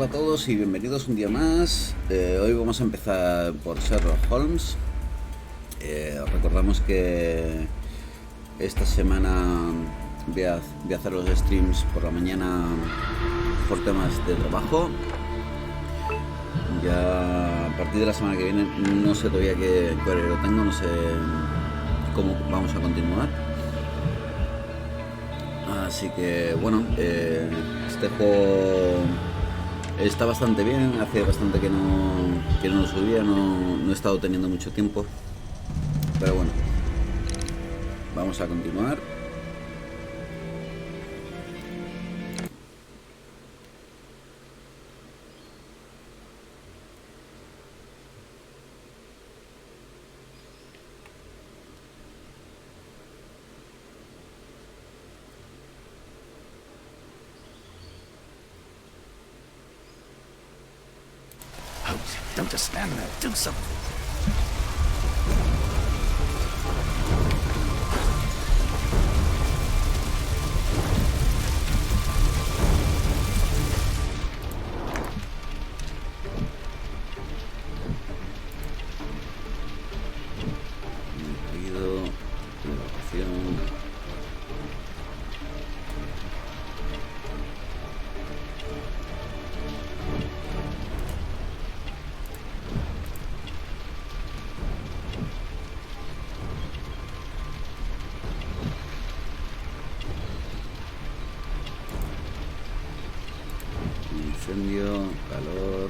Hola a todos y bienvenidos un día más. Hoy vamos a empezar por Sherlock Holmes. Recordamos que esta semana voy a hacer los streams por la mañana por temas de trabajo. Ya a partir de la semana que viene no sé todavía qué horario tengo, no sé cómo vamos a continuar. Así que bueno, este juego está bastante bien, hace bastante que no lo subía, no he estado teniendo mucho tiempo, pero bueno, vamos a continuar. Don't just stand there. Do something. Ruido, evacuación. Incendio, calor.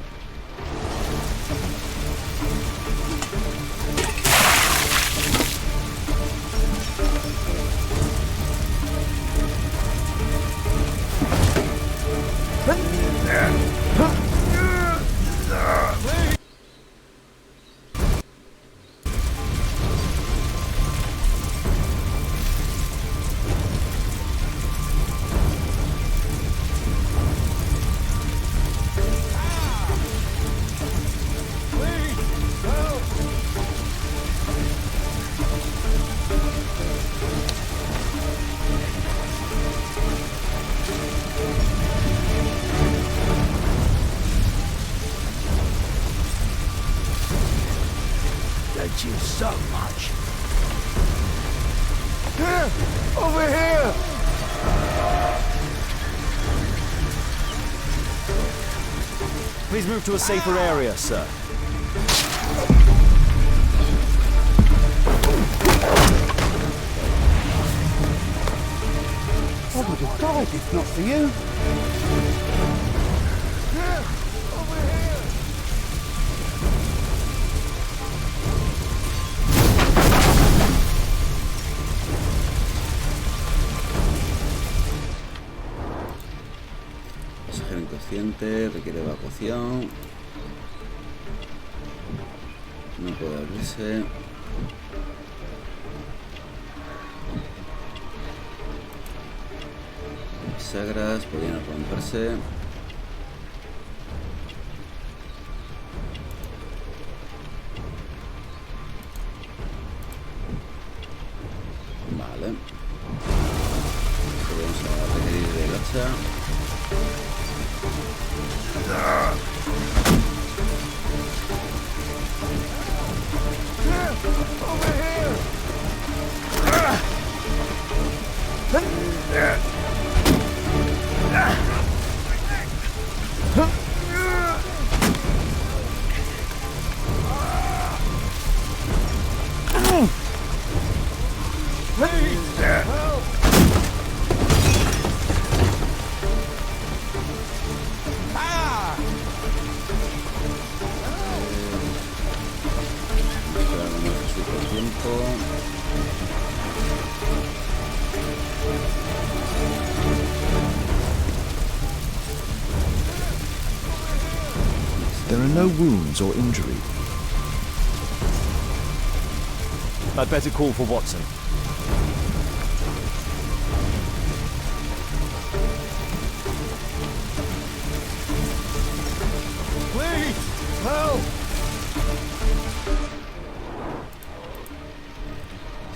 Thank you so much. Here! Over here! Please move to a safer area, sir. I would have died if not for you. Here! Over here! Pasajero inconsciente, requiere evacuación. No puede abrirse. Bisagras podrían romperse. Vale. Vamos a requerir del hacha. Over here! Please! Help! Ah! Esperar lo más posible tiempo. There are no wounds or injury. I'd better call for Watson. Please! Help!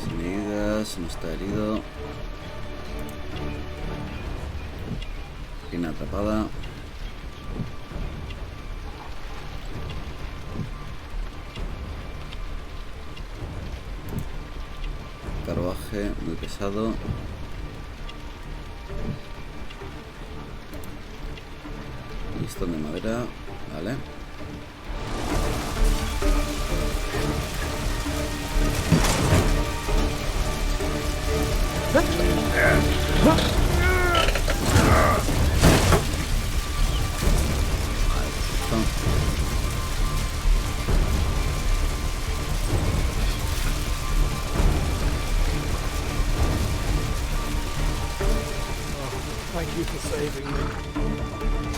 Sin heridas, no está herido. Pina atrapada. carruaje muy pesado. Listón de madera, vale. Thank you for saving me.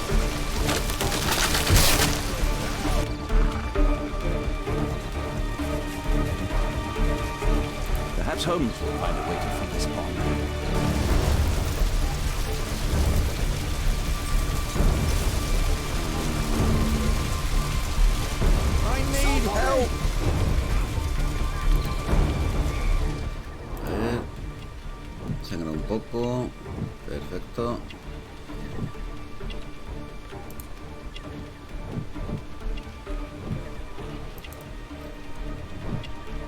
Perhaps Holmes will find a way to free this pond. I need help. A ver. Sangra un poco. Perfecto.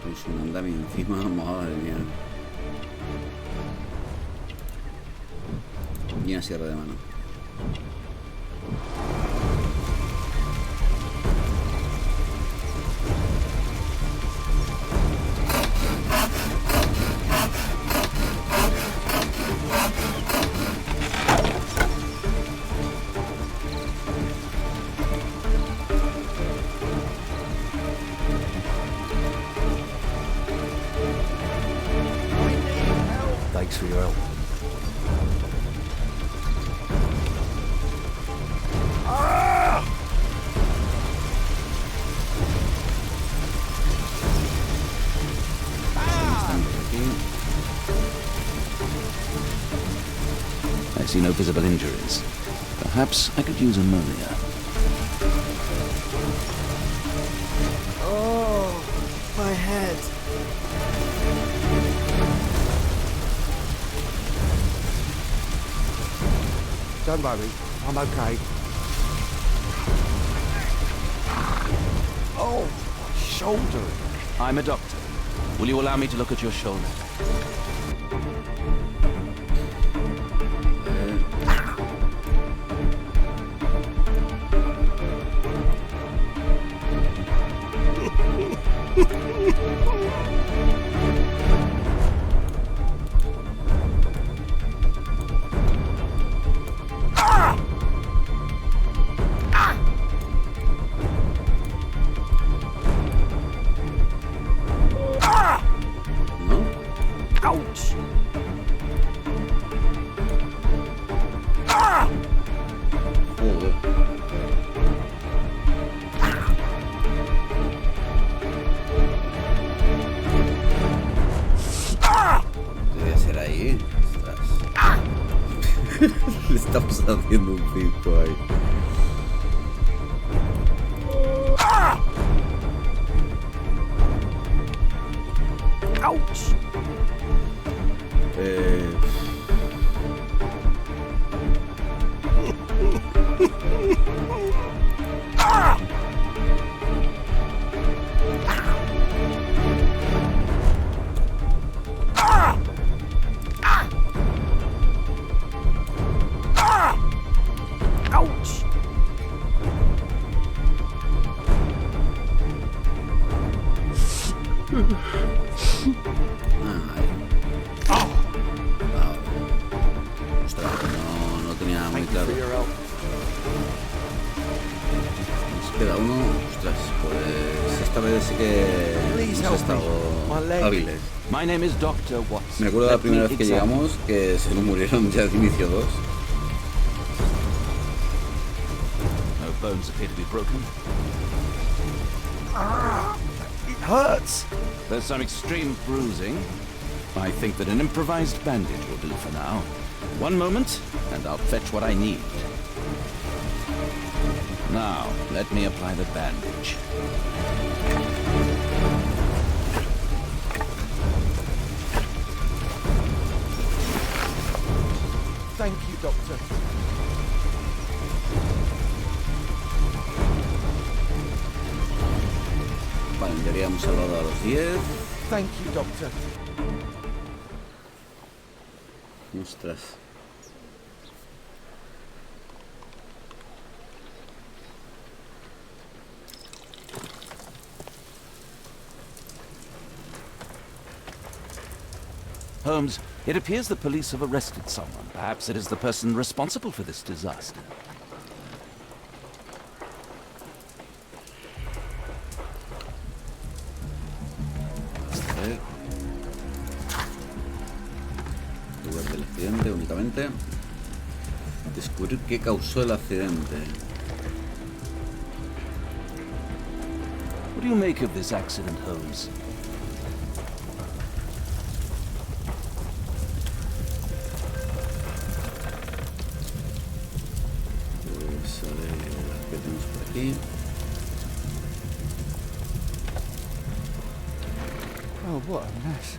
Pues un andamio encima, madre mía. Y una sierra de mano. Thanks for your help. I see no visible injuries. Perhaps I could use ammonia. Oh, my head. Don't worry, I'm okay. Oh, my shoulder. I'm a doctor. Will you allow me to look at your shoulder? Ouch! Joder. Debe ser ahí. Ostras. Le estamos haciendo un circo ahí. Ouch! Ouch! Ostras, no tenía muy Thank you claro. for your help. Nos queda uno. Ostras, pues esta vez sí que Please hemos help me. My estado leg. hábiles. My name is Dr. Watson. Me acuerdo la Let me primera vez que examine. llegamos que se nos murieron ya de inicio dos. No bones appear to be broken. It hurts. There's some extreme bruising. I think that an improvised bandage will do for now. One moment, and I'll fetch what I need. Now, let me apply the bandage. Thank you, Doctor. Vale, en teoría hemos salvado a los 10. Thank you, Doctor. Ostras. Holmes, it appears the police have arrested someone. Perhaps it is the person responsible for this disaster. A ver. Lugar del accidente únicamente. Descubrir qué causó el accidente. What do you make of this accident, Holmes? Pues a ver qué tenemos por aquí. Oh, what a mess.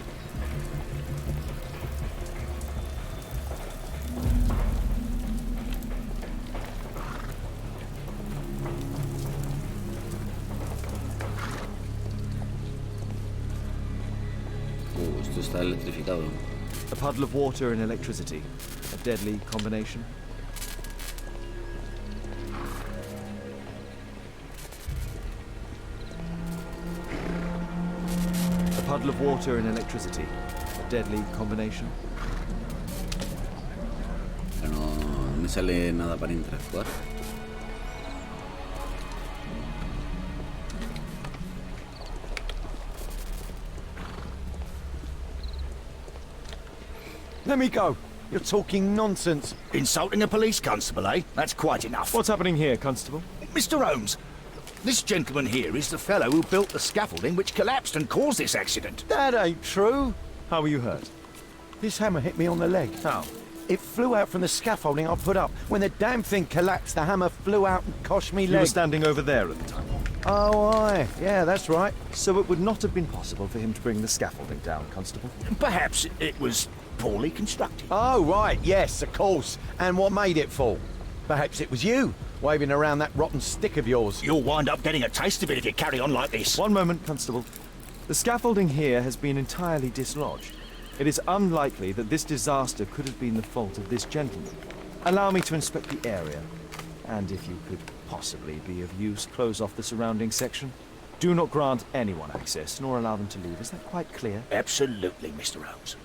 Esto está electrificado. A puddle of water and electricity. A deadly combination. A puddle of water and electricity. A deadly combination. Pero no me sale nada para interactuar. Let me go. You're talking nonsense. Insulting a police constable, eh? That's quite enough. What's happening here, Constable? Mr. Holmes, this gentleman here is the fellow who built the scaffolding which collapsed and caused this accident. That ain't true. How were you hurt? This hammer hit me on the leg. How? It flew out from the scaffolding I put up. When the damn thing collapsed, the hammer flew out and cost me You were leg. standing over there at the time. Oh, aye. Yeah, that's right. So it would not have been possible for him to bring the scaffolding down, Constable. Perhaps it was poorly constructed. Oh, right. Yes, of course. And what made it fall? Perhaps it was you, waving around that rotten stick of yours. You'll wind up getting a taste of it if you carry on like this. One moment, Constable. The scaffolding here has been entirely dislodged. It is unlikely that this disaster could have been the fault of this gentleman. Allow me to inspect the area. And if you could possibly be of use, close off the surrounding section. Do not grant anyone access, nor allow them to leave. Is that quite clear? Absolutely, Mr. Holmes.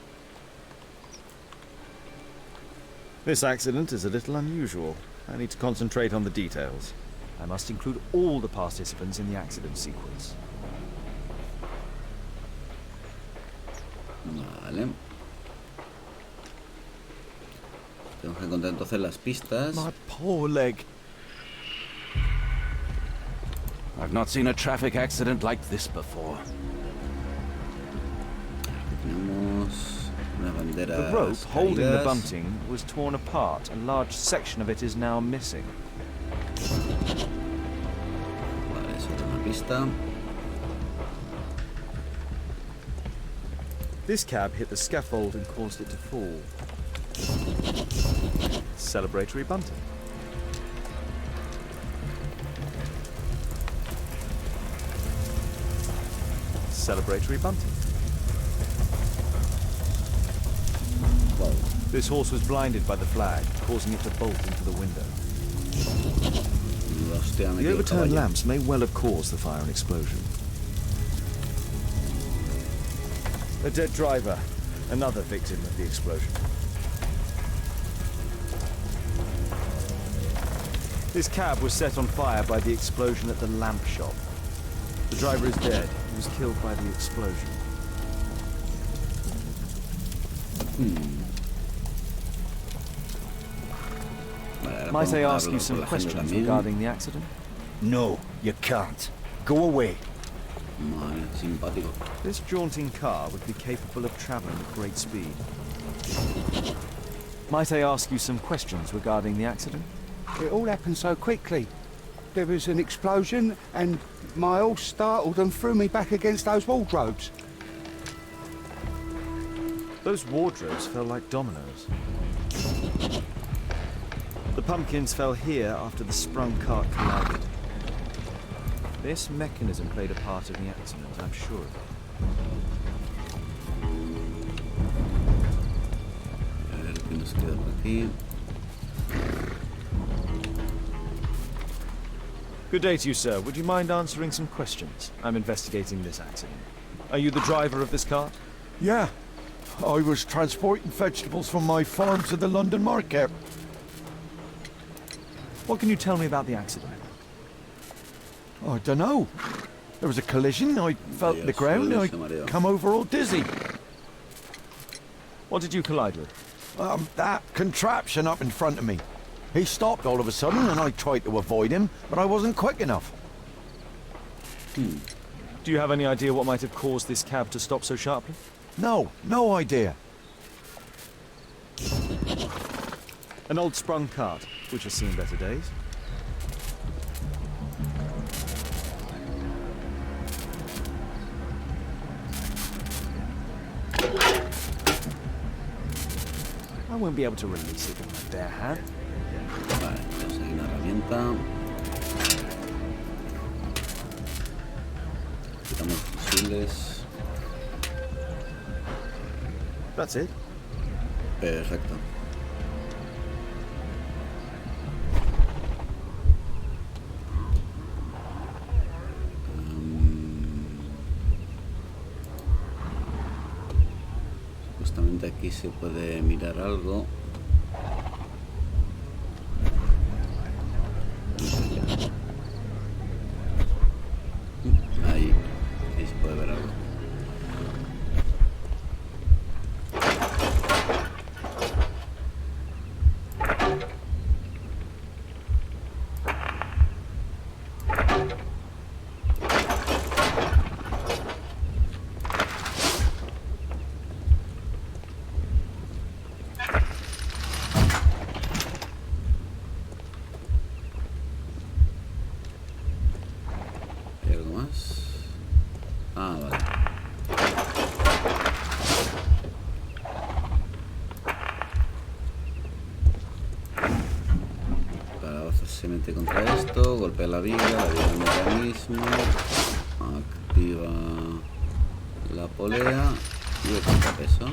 This accident is a little unusual. I need to concentrate on the details. I must include all the participants in the accident sequence. Vale. Tengo que encontrar entonces las pistas. My poor leg. I've not seen a traffic accident like this before. Tenemos una bandera. The rope holding the caídas. bunting was torn apart. A large section of it is now missing. Vale, eso es una pista. This cab hit the scaffold and caused it to fall. Celebratory bunting. Celebratory bunting. Wow. This horse was blinded by the flag, causing it to bolt into the window. Hostia, me The quedo overturned caballo. lamps may well have caused the fire and explosion. A dead driver, another victim of the explosion. This cab was set on fire by the explosion at the lamp shop. The driver is dead. He was killed by the explosion. Vale, ahora Might I podemos ask you hablar some con la gente questions también. regarding the accident? No, you can't. Go away. Vale, simpático. This jaunting car would be capable of traveling at great speed. Might I ask you some questions regarding the accident? It all happened so quickly. There was an explosion and my horse startled and threw me back against those wardrobes. Those wardrobes fell like dominoes. The pumpkins fell here after the sprung cart collided. This mechanism played a part in the accident, I'm sure of it. A ver, Nos queda por aquí. Good day to you, sir. Would you mind answering some questions? I'm investigating this accident. Are you the driver of this cart? Yeah. I was transporting vegetables from my farm to the London market. What can you tell me about the accident? I don't know. There was a collision, I felt the ground, I come over all dizzy. What did you collide with? That contraption up in front of me. He stopped all of a sudden and I tried to avoid him, but I wasn't quick enough. Do you have any idea what might have caused this cab to stop so sharply? No idea. An old sprung cart, which has seen better days. I won't be able to release it with my bare hand. Vale, tenemos aquí una herramienta. Quitamos fusibles. That's it. Perfecto. Supuestamente aquí se puede mirar algo. Ahí se puede ver algo. ¿Hay algo más? Ah, vale. La baza se mete contra esto, golpea la viga el mecanismo, activa la polea y el contrapeso,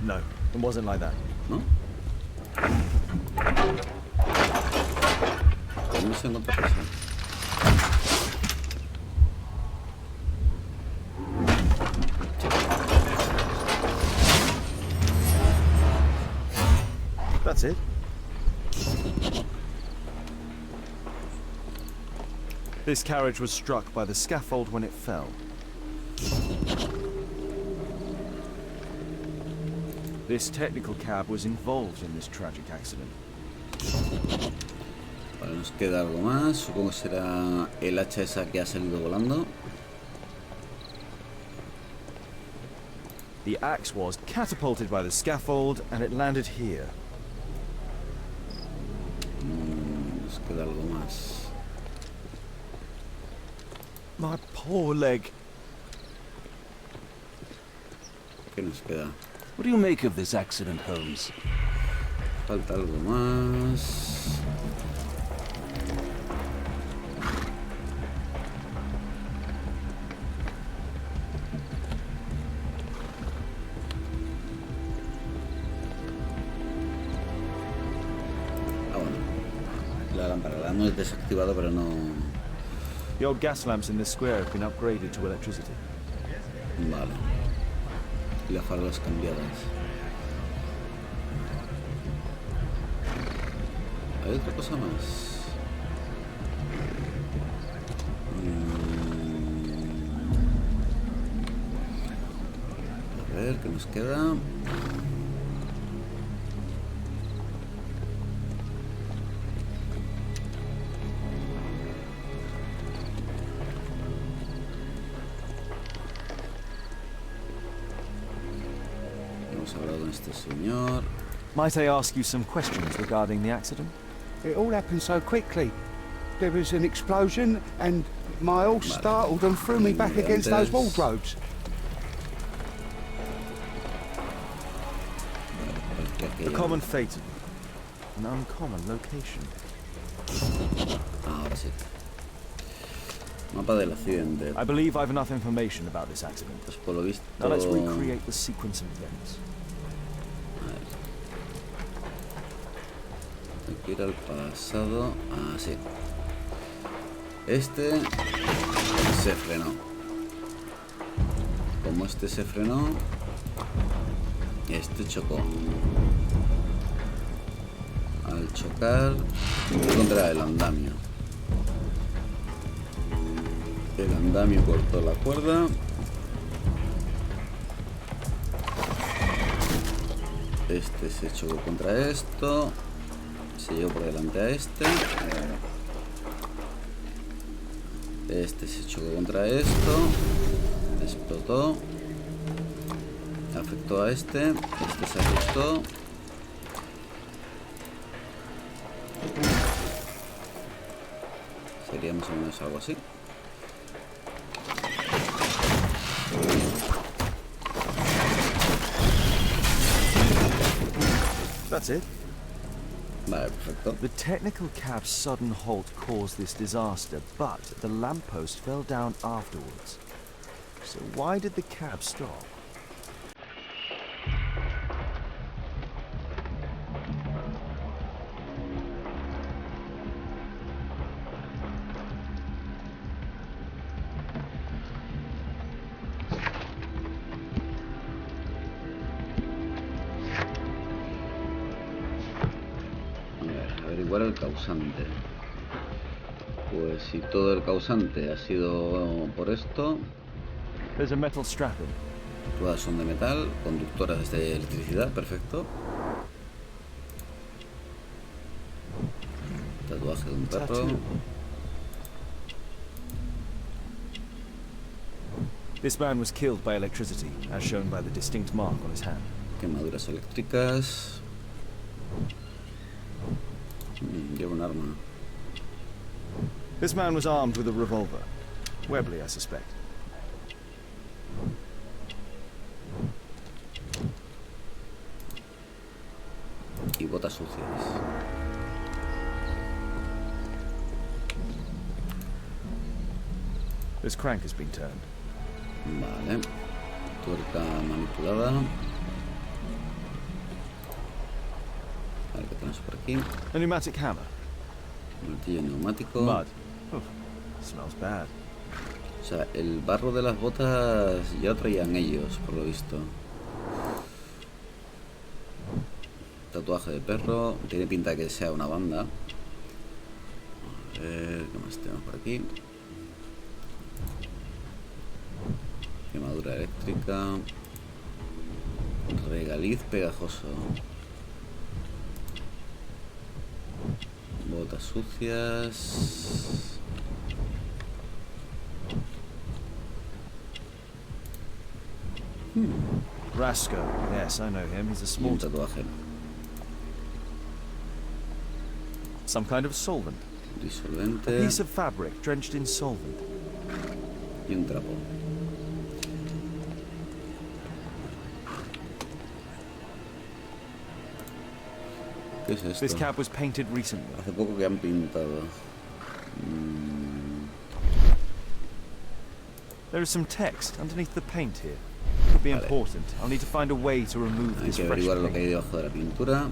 No, it wasn't like that. ¿no? ¿Cómo se contrapeso? That's it. This carriage was struck by the scaffold when it fell. This technical cab was involved in this tragic accident. Vale, nos queda algo más. Supongo que será el hacha esa que ha salido volando. The axe was catapulted by the scaffold and it landed here. Nos queda algo más. My poor leg. ¿Qué nos queda? What do you make of this accident, Holmes? Falta algo más. Ah, bueno. La lámpara la hemos desactivado, pero no... The old gas lamps in this square have been upgraded to electricity. Vale. Y las farolas cambiadas. ¿Hay otra cosa más? A ver, ¿qué nos queda? Hemos hablado con este señor. Might I ask you some questions regarding the accident? It all happened so quickly. There was an explosion and my horse startled and threw me back against those wardrobes. A common fate. An uncommon location. Ahora sí. Mapa del accidente. I believe I've enough information about this accident. Pues por lo visto... Now let's recreate the sequence of events. A ver. que ir al pasado. Ah, sí. Este se frenó. Como este se frenó, este chocó. Al chocar contra el andamio. El andamio cortó la cuerda. Este se chocó contra esto. Se llevó por delante a este. Este se chocó contra esto. Explotó. Afectó a este. Este se ajustó. Sería más o menos algo así. That's it. Vale, perfecto. The technical cab's sudden halt caused this disaster, but the lamppost fell down afterwards. So why did the cab stop? Averiguar el causante. Pues si todo el causante ha sido por esto, There's a metal strapping. todas son de metal, conductoras de electricidad, perfecto. Tatuaje de un perro. Tattoo. This man was killed by electricity, as shown by the distinct mark on his hand. Quemaduras eléctricas. Lleva un arma. This man was armed with a revolver. Webley, I suspect. Y botas sucias. This crank has been turned. Vale. Tuerca manipulada. Vale, ¿qué tenemos por aquí? A pneumatic hammer. Martillo neumático. Mud. Oof, smells bad. O sea, el barro de las botas ya lo traían ellos, por lo visto. Tatuaje de perro. Tiene pinta de que sea una banda. A ver, ¿qué más tenemos por aquí? Quemadura eléctrica. Regaliz pegajoso. Botas sucias. Rasco. Yes, I know him. He's a Y un small... tatuaje. Some kind of solvent. A Disolvente. piece of fabric drenched in solvent. Y un trapo. ¿Qué es esto? This cab was painted recently. Hace poco que han pintado. There is some text underneath the paint here. Could be Vale. important. I'll need to find a way to remove Hay this que fresh averiguar lo que hay paint. debajo de la pintura.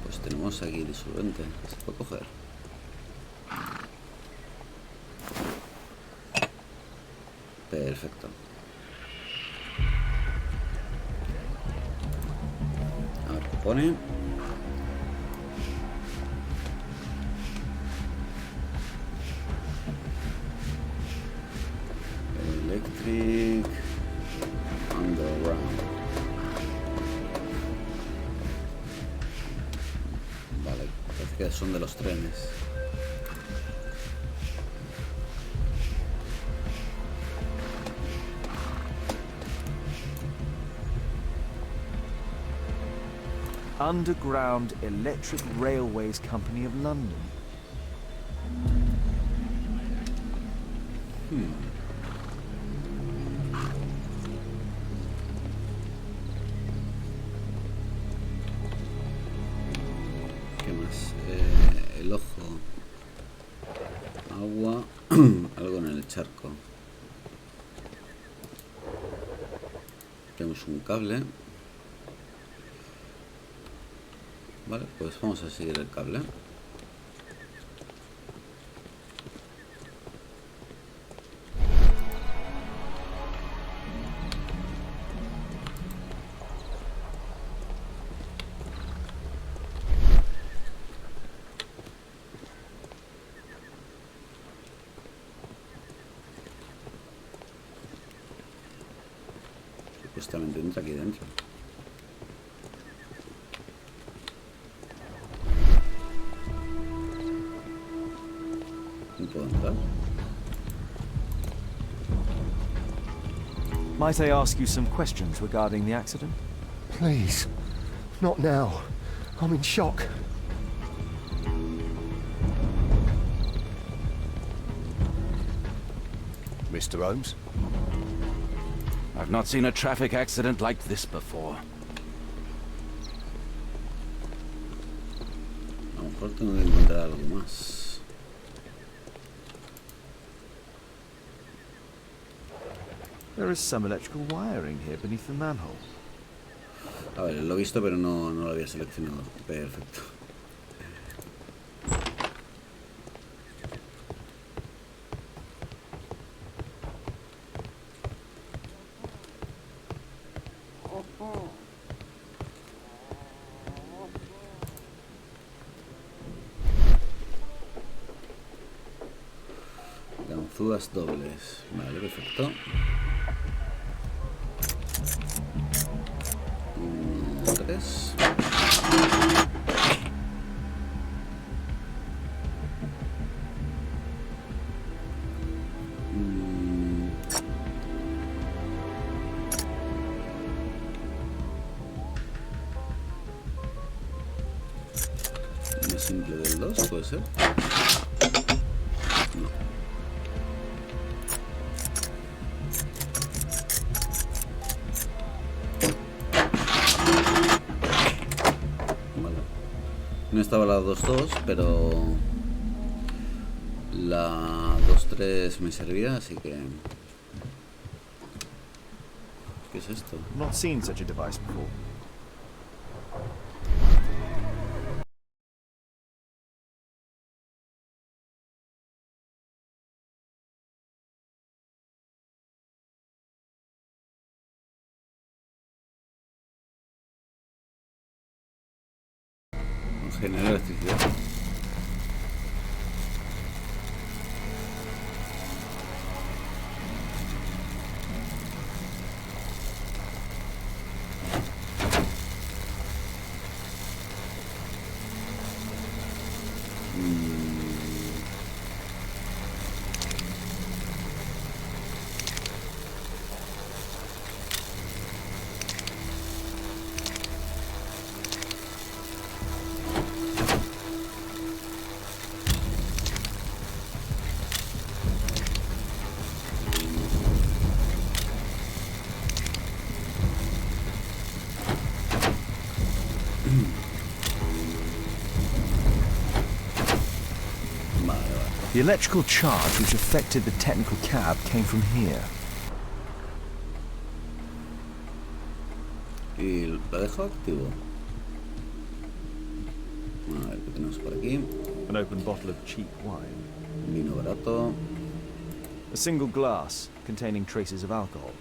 Pues tenemos aquí disolvente. ¿Se puede coger? Perfecto. A ver qué pone. Electric Underground. Vale, parece que son de los trenes. Underground Electric Railways Company of London. ¿Qué más? El ojo. Agua. Algo en el charco. Tenemos un cable. Vale, pues vamos a seguir el cable. supuestamente entra aquí dentro. No puedo entrar. Might I ask you some questions regarding the accident? Please. Not now. I'm in shock. Mr. Holmes? I've not seen a traffic accident like this before. A lo mejor tengo que encontrar algo más. There is some electrical wiring here beneath the manhole. A ver, lo he visto pero no lo había seleccionado. Perfecto. Ganzúas dobles. Vale, perfecto. 1, 3. Más simple del 2, puede ser. No. No estaba la 2-2, pero la 2-3 me servía, así que... ¿Qué es esto? Not seen such a device before. Genera electricidad. The electrical charge which affected the technical cab came from here. Y lo dejo activo. A ver qué tenemos por aquí. An open bottle of cheap wine. Vino barato. A single glass containing traces of alcohol.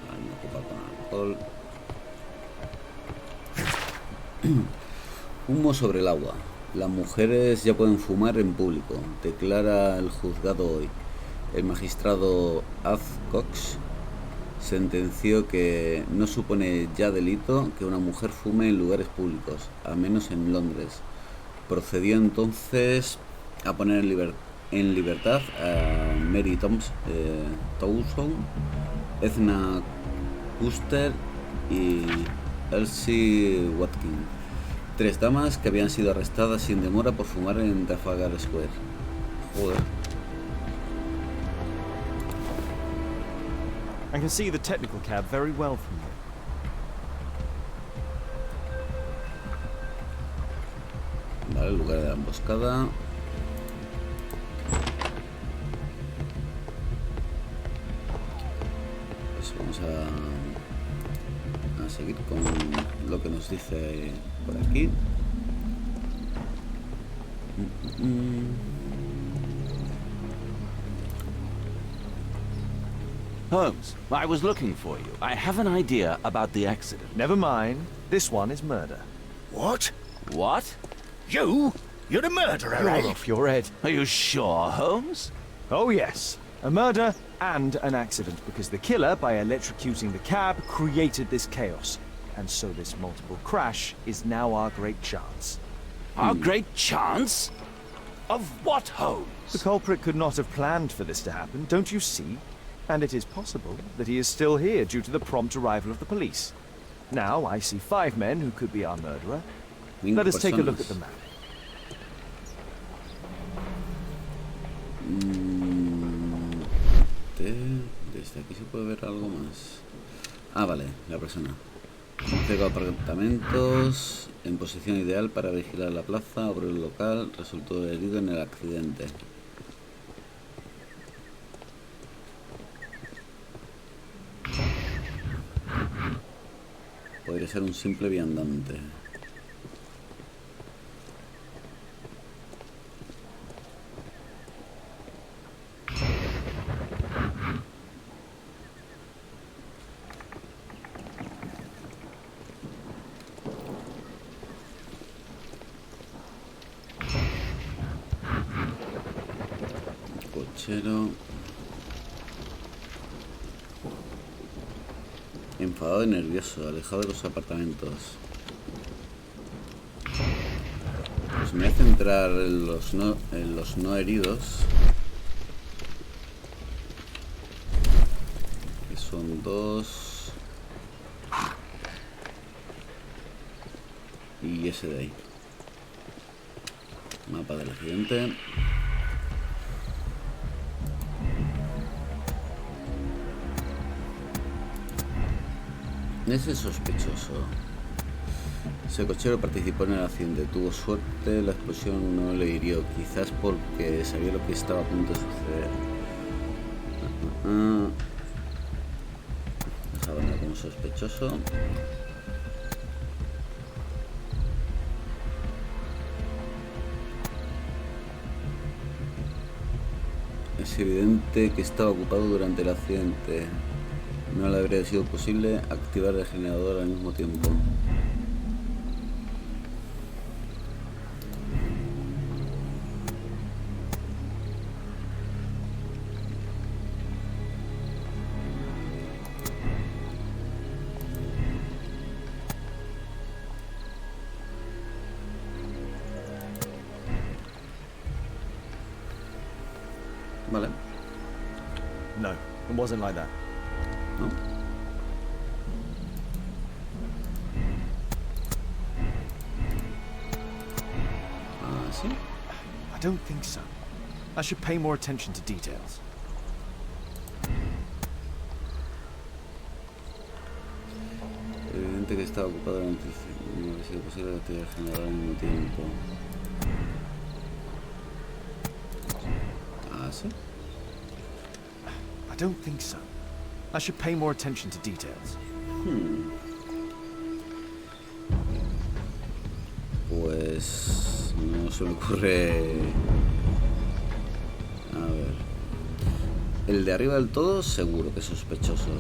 No ocupar con alcohol. Humo sobre el agua. Las mujeres ya pueden fumar en público, declara el juzgado hoy. El magistrado Cox sentenció que no supone ya delito que una mujer fume en lugares públicos, a menos en Londres. Procedió entonces a poner en libertad a Mary Towson, Edna Custer y Elsie Watkins, 3 damas que habían sido arrestadas sin demora por fumar en Trafalgar Square. Joder. I can see the technical cab very well from here. Vale, el lugar de la emboscada. Pues vamos a seguir con lo que nos dice por aquí. Holmes, I was looking for you. I have an idea about the accident. Never mind. This one is murder. What? What? You? You're the murderer, You're eh? off your head. Are you sure, Holmes? Oh yes. A murder and an accident, because the killer, by electrocuting the cab, created this chaos. And so this multiple crash is now our great chance. Our great chance? Of what, Holmes? The culprit could not have planned for this to happen, don't you see? And it is possible that he is still here due to the prompt arrival of the police. Now I see 5 men who could be our murderer. Let us take a look at the map. Desde aquí se puede ver algo más. Ah, vale, la persona. Cerca de apartamentos, en posición ideal para vigilar la plaza, obrero local, resultó herido en el accidente. Podría ser un simple viandante. Cochero. Enfadado y nervioso, alejado de los apartamentos. Pues me voy a centrar en los no heridos. Que son 2. Y ese de ahí. Mapa del accidente. Ese sospechoso. Ese cochero participó en el accidente. Tuvo suerte, la explosión no le hirió. Quizás porque sabía lo que estaba a punto de suceder. Vamos a verlo como sospechoso. Es evidente que estaba ocupado durante el accidente. No le habría sido posible activar el generador al mismo tiempo. Vale. No, it wasn't like that. No. Ah, ¿sí? I don't think so. I should pay more attention to details. Evidente que estaba ocupado durante no había sido posible activar el generador al mismo tiempo. Ah, ¿sí? I don't think so. I should pay more attention to details. Pues no se me ocurre. A ver. El de arriba del todo seguro que es sospechoso.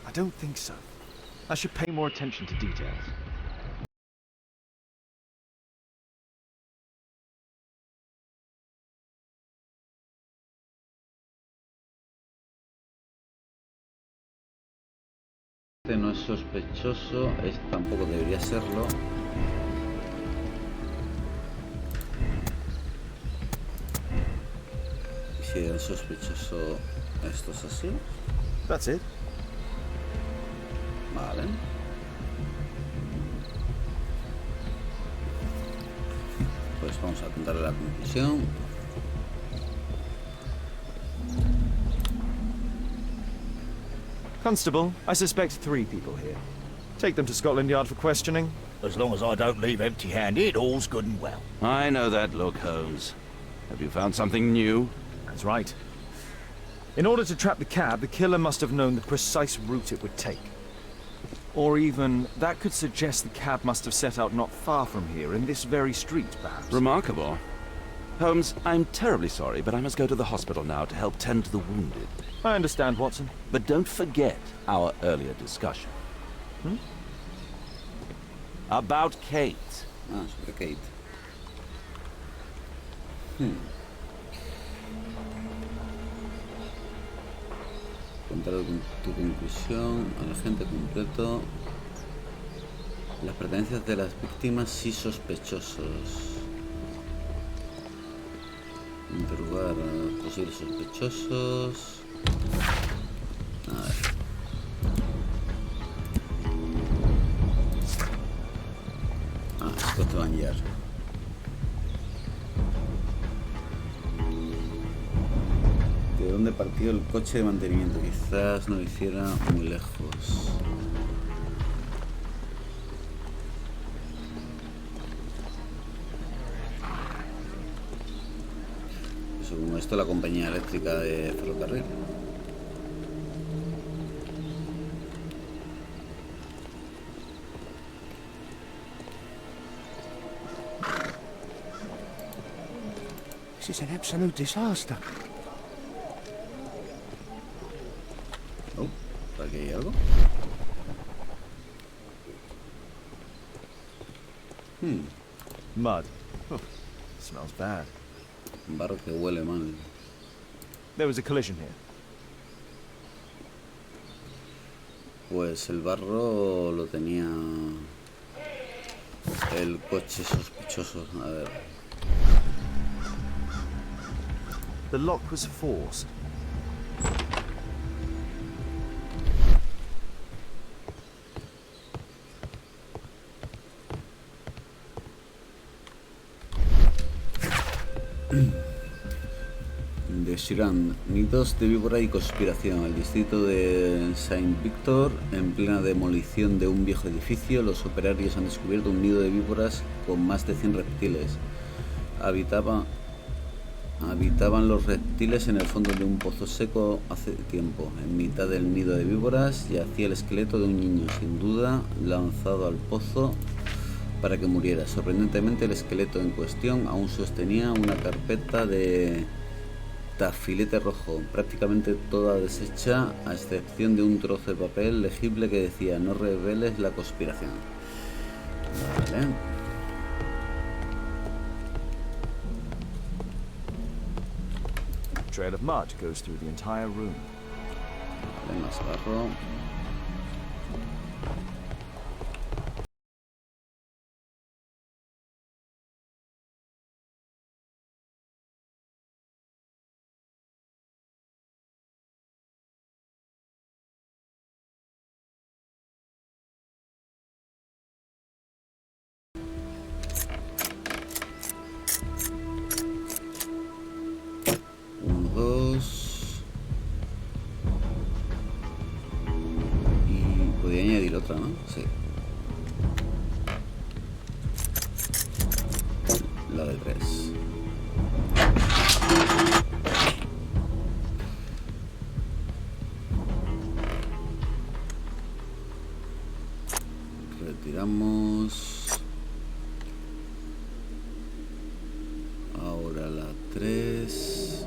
I don't think so. I should pay more attention to details. Este no es sospechoso, este tampoco debería serlo. Si el sospechoso, esto es así. That's it. Vale. Pues pues vamos a contarle la conclusión. Constable, I suspect 3 people here. Take them to Scotland Yard for questioning. As long as I don't leave empty-handed, all's good and well. I know that look, Holmes. Have you found something new? That's right. In order to trap the cab, the killer must have known the precise route it would take. Or even, that could suggest the cab must have set out not far from here, in this very street, perhaps. Remarkable. Holmes, I'm terribly sorry, but I must go to the hospital now to help tend to the wounded. I understand, Watson. But don't forget our earlier discussion. About Kate. Ah, sobre Kate. Contar tu conclusión al agente completo. Las pertenencias de las víctimas y sospechosos. Interrogar a posibles sospechosos. A ver. Esto te va a guiar. ¿De dónde partió el coche de mantenimiento? Quizás no lo hiciera muy lejos. Eso, como esto, la compañía eléctrica de ferrocarril. This is an absolute disaster. Oh, ¿por aquí hay algo? Mud. Oh, smells bad. Un barro que huele mal. There was a collision here. Pues el barro lo tenía el coche sospechoso. A ver. The lock was forced. De Shiran, nidos de víbora y conspiración. El distrito de Saint Victor, en plena demolición de un viejo edificio, los operarios han descubierto un nido de víboras con más de 100 reptiles. Habitaban los reptiles en el fondo de un pozo seco hace tiempo. En mitad del nido de víboras yacía el esqueleto de un niño, sin duda lanzado al pozo para que muriera. Sorprendentemente, el esqueleto en cuestión aún sostenía una carpeta de tafilete rojo, prácticamente toda deshecha, a excepción de un trozo de papel legible que decía: no reveles la conspiración. Vale. A trail of mud goes through the entire room. Vale, más barro. Y podía añadir otra, ¿no? Sí. La de 3. Retiramos. Ahora la 3.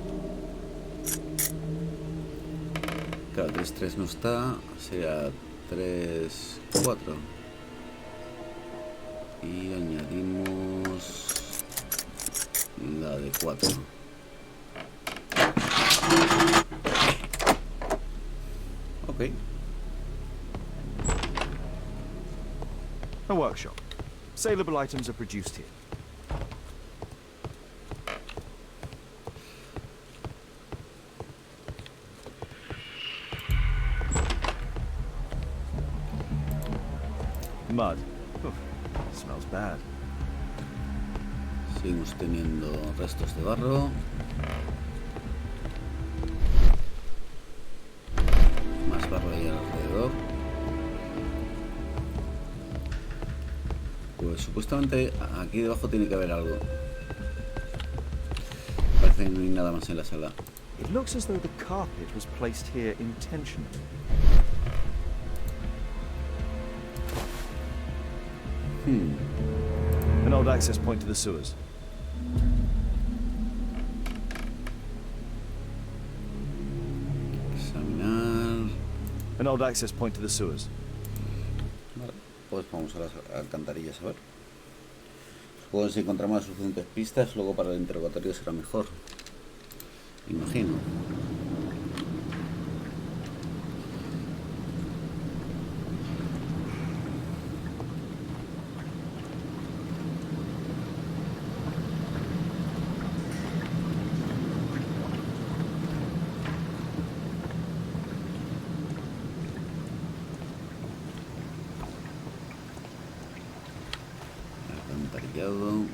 Claro, 3 no está. Sería 3, 4. Y añadimos la de 4. Ok. A workshop. Saleable items are produced here. Mud. Oof, smells bad. Seguimos teniendo restos de barro. Más barro ahí alrededor. Pues supuestamente aquí debajo tiene que haber algo. Parece que no hay nada más en la sala. It looks as though the carpet was placed here intentionally. An old access point to the sewers. Examinar. An old access point to the sewers. Vale, pues vamos a las alcantarillas a ver. Supongo que si encontramos las suficientes pistas, luego para el interrogatorio será mejor. Imagino. Alcantarillado.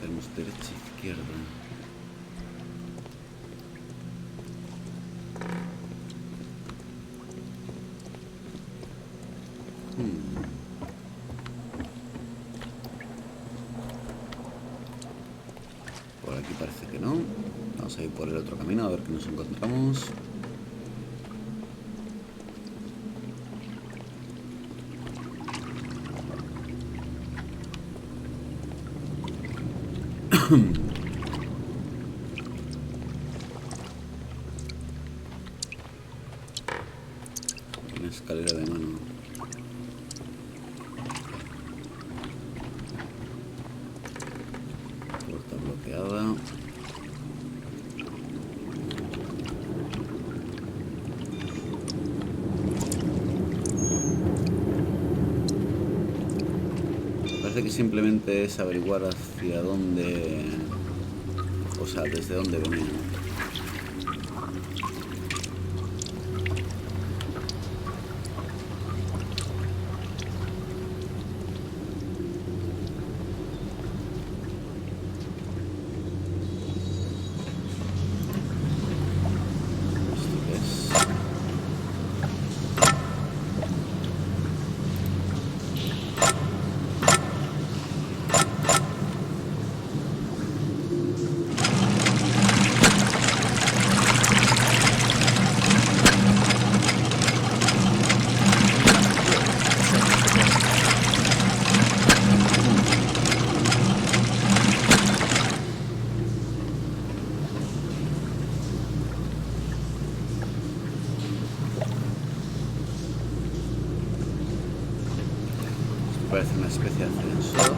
Tenemos derecha e izquierda. Por aquí parece que no. Vamos a ir por el otro camino a ver qué nos encontramos. Una escalera de mano. Puerta bloqueada. Parece que simplemente es averiguar hacia dónde, o sea, desde dónde venía. ¿Esto qué es? Parece una especie de ascensor.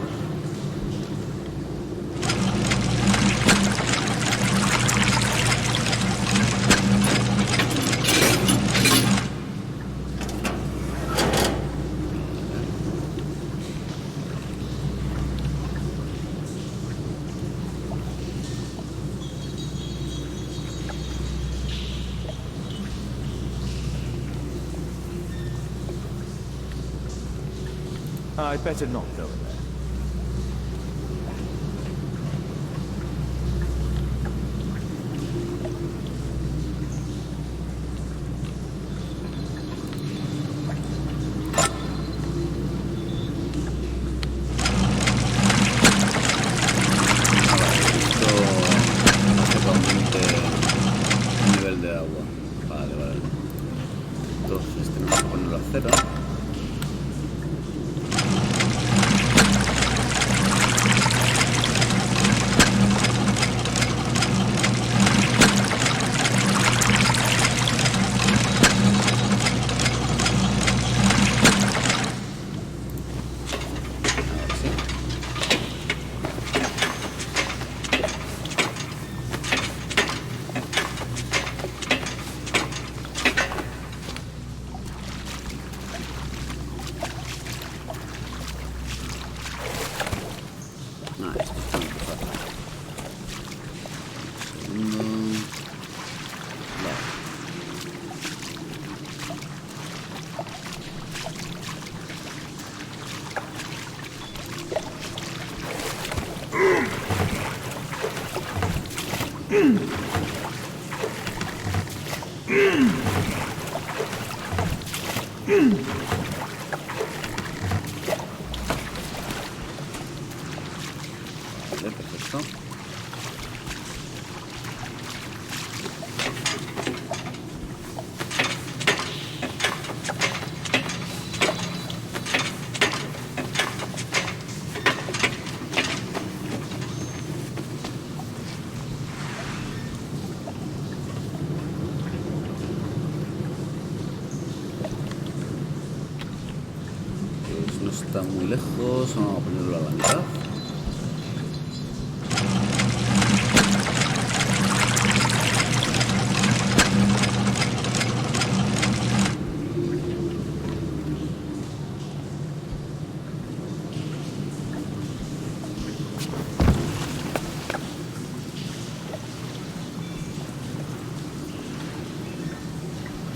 I'd better not go in there. Esto hace que aumente el nivel de agua. Vale, vale. Entonces tenemos que ponerlo a cero. Vale, perfecto. Pues no está muy lejos, vamos a ponerlo a la mitad.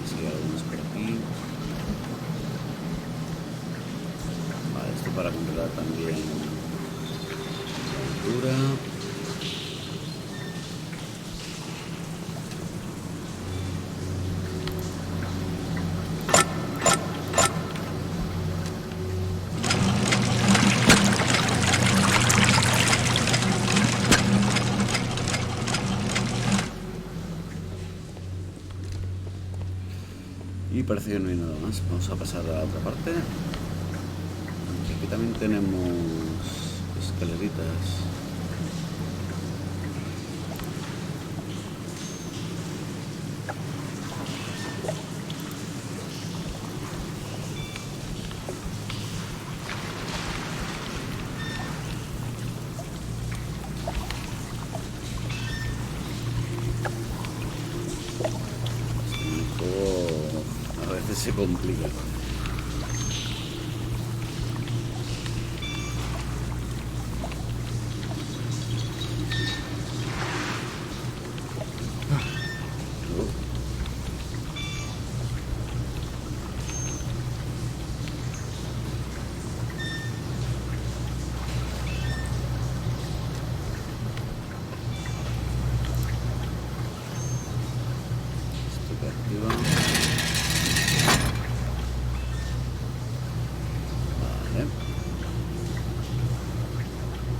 Sí, algunos por aquí. Vale, esto para completar también la altura. Y parece que no hay nada más. Vamos a pasar a la otra parte. Aquí también tenemos escaleritas. El juego a veces se complica. Esto que arriba. Vale.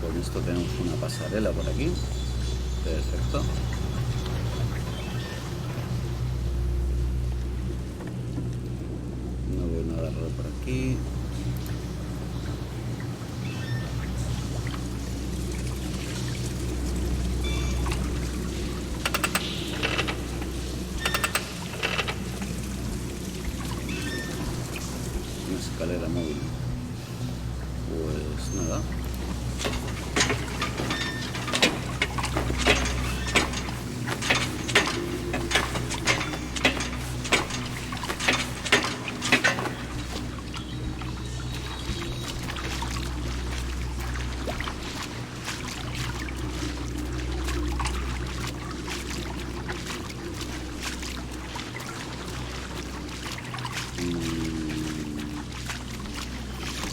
Con esto tenemos una pasarela por aquí. Perfecto. No veo nada raro por aquí. Una escalera móvil. Pues nada.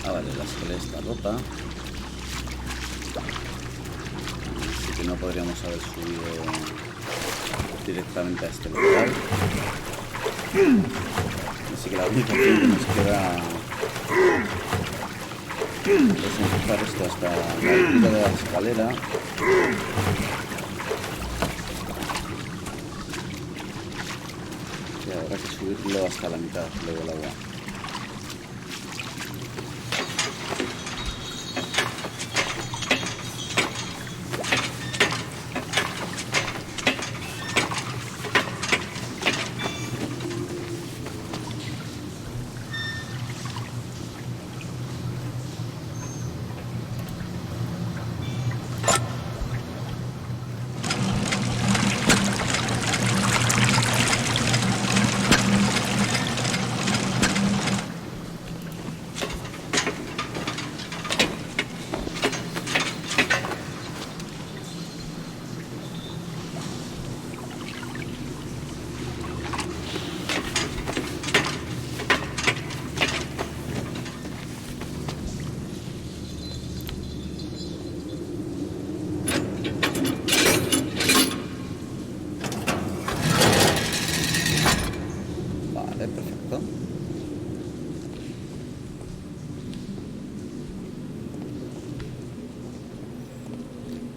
Ah, vale, la escalera está rota. Así que no podríamos haber subido directamente a este local. Así que la única opción que nos queda es empezar esto hasta la altura de la escalera. Y habrá que subirlo hasta la mitad luego el agua.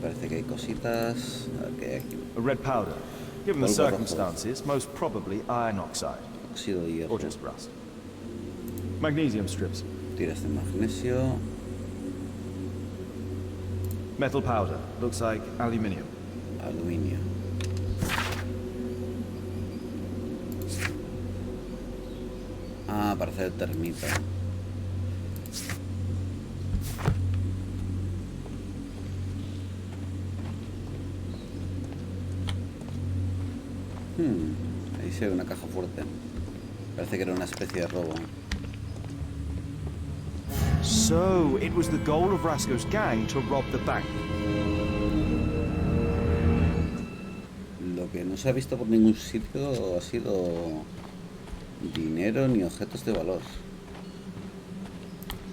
parece que hay cositas. A ver qué hay aquí. A red powder. Given the Polvo rojo. circumstances, most probably iron oxide. Óxido de hierro. Or just rust. Magnesium strips. Tiras de magnesio. Metal powder. Looks like aluminium. Aluminio. Ah, para hacer termita. Ahí se ve una caja fuerte. Parece que era una especie de robo. So, it was the goal of Rasco's gang to rob the bank. Lo que no se ha visto por ningún sitio ha sido dinero ni objetos de valor.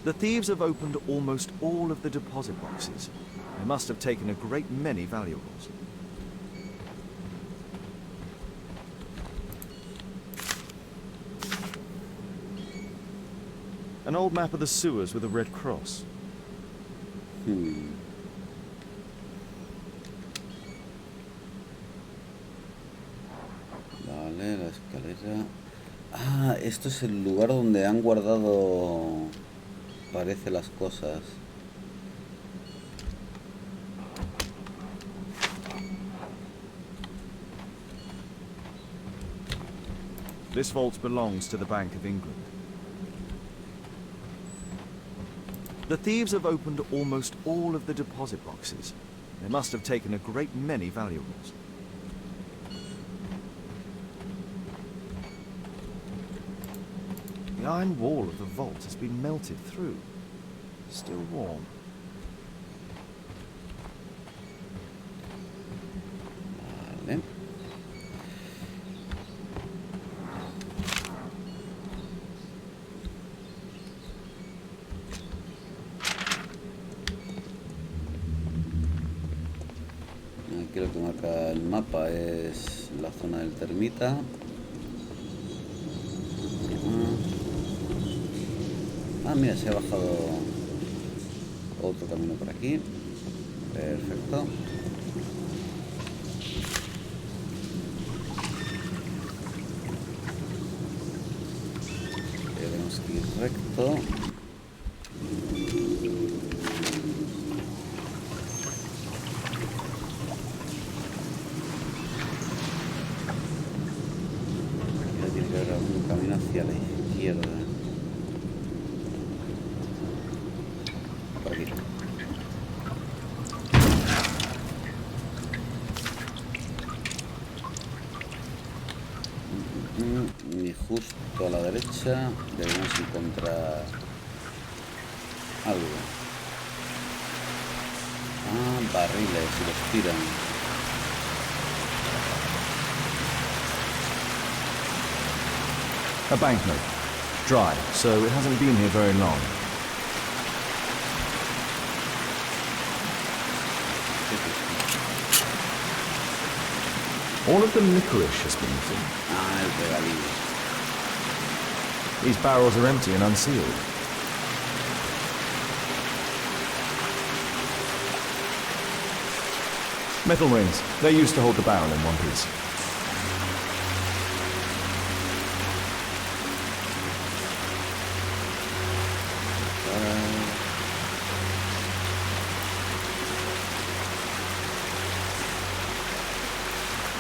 The thieves have opened almost all of the deposit boxes. They must have taken a great many valuables. An old map of the sewers with a red cross. Vale, la escalera. Ah, esto es el lugar donde han guardado, parece, las cosas. This vault belongs to the Bank of England. The thieves have opened almost all of the deposit boxes. They must have taken a great many valuables. The iron wall of the vault has been melted through. Still warm. Vale. Aquí lo que marca el mapa es la zona del termita. Ah, mira, se ha bajado otro camino por aquí. Perfecto. Tenemos que ir recto. Ya tiene que haber algún camino hacia la izquierda. Por aquí. Y justo a la derecha debemos encontrar algo. Ah, barriles, y los tiran. A banknote. Dry, so it hasn't been here very long. All of the licorice has been eaten. Ah, el regalillo. These barrels are empty and unsealed. Metal rings. They're used to hold the barrel in one piece.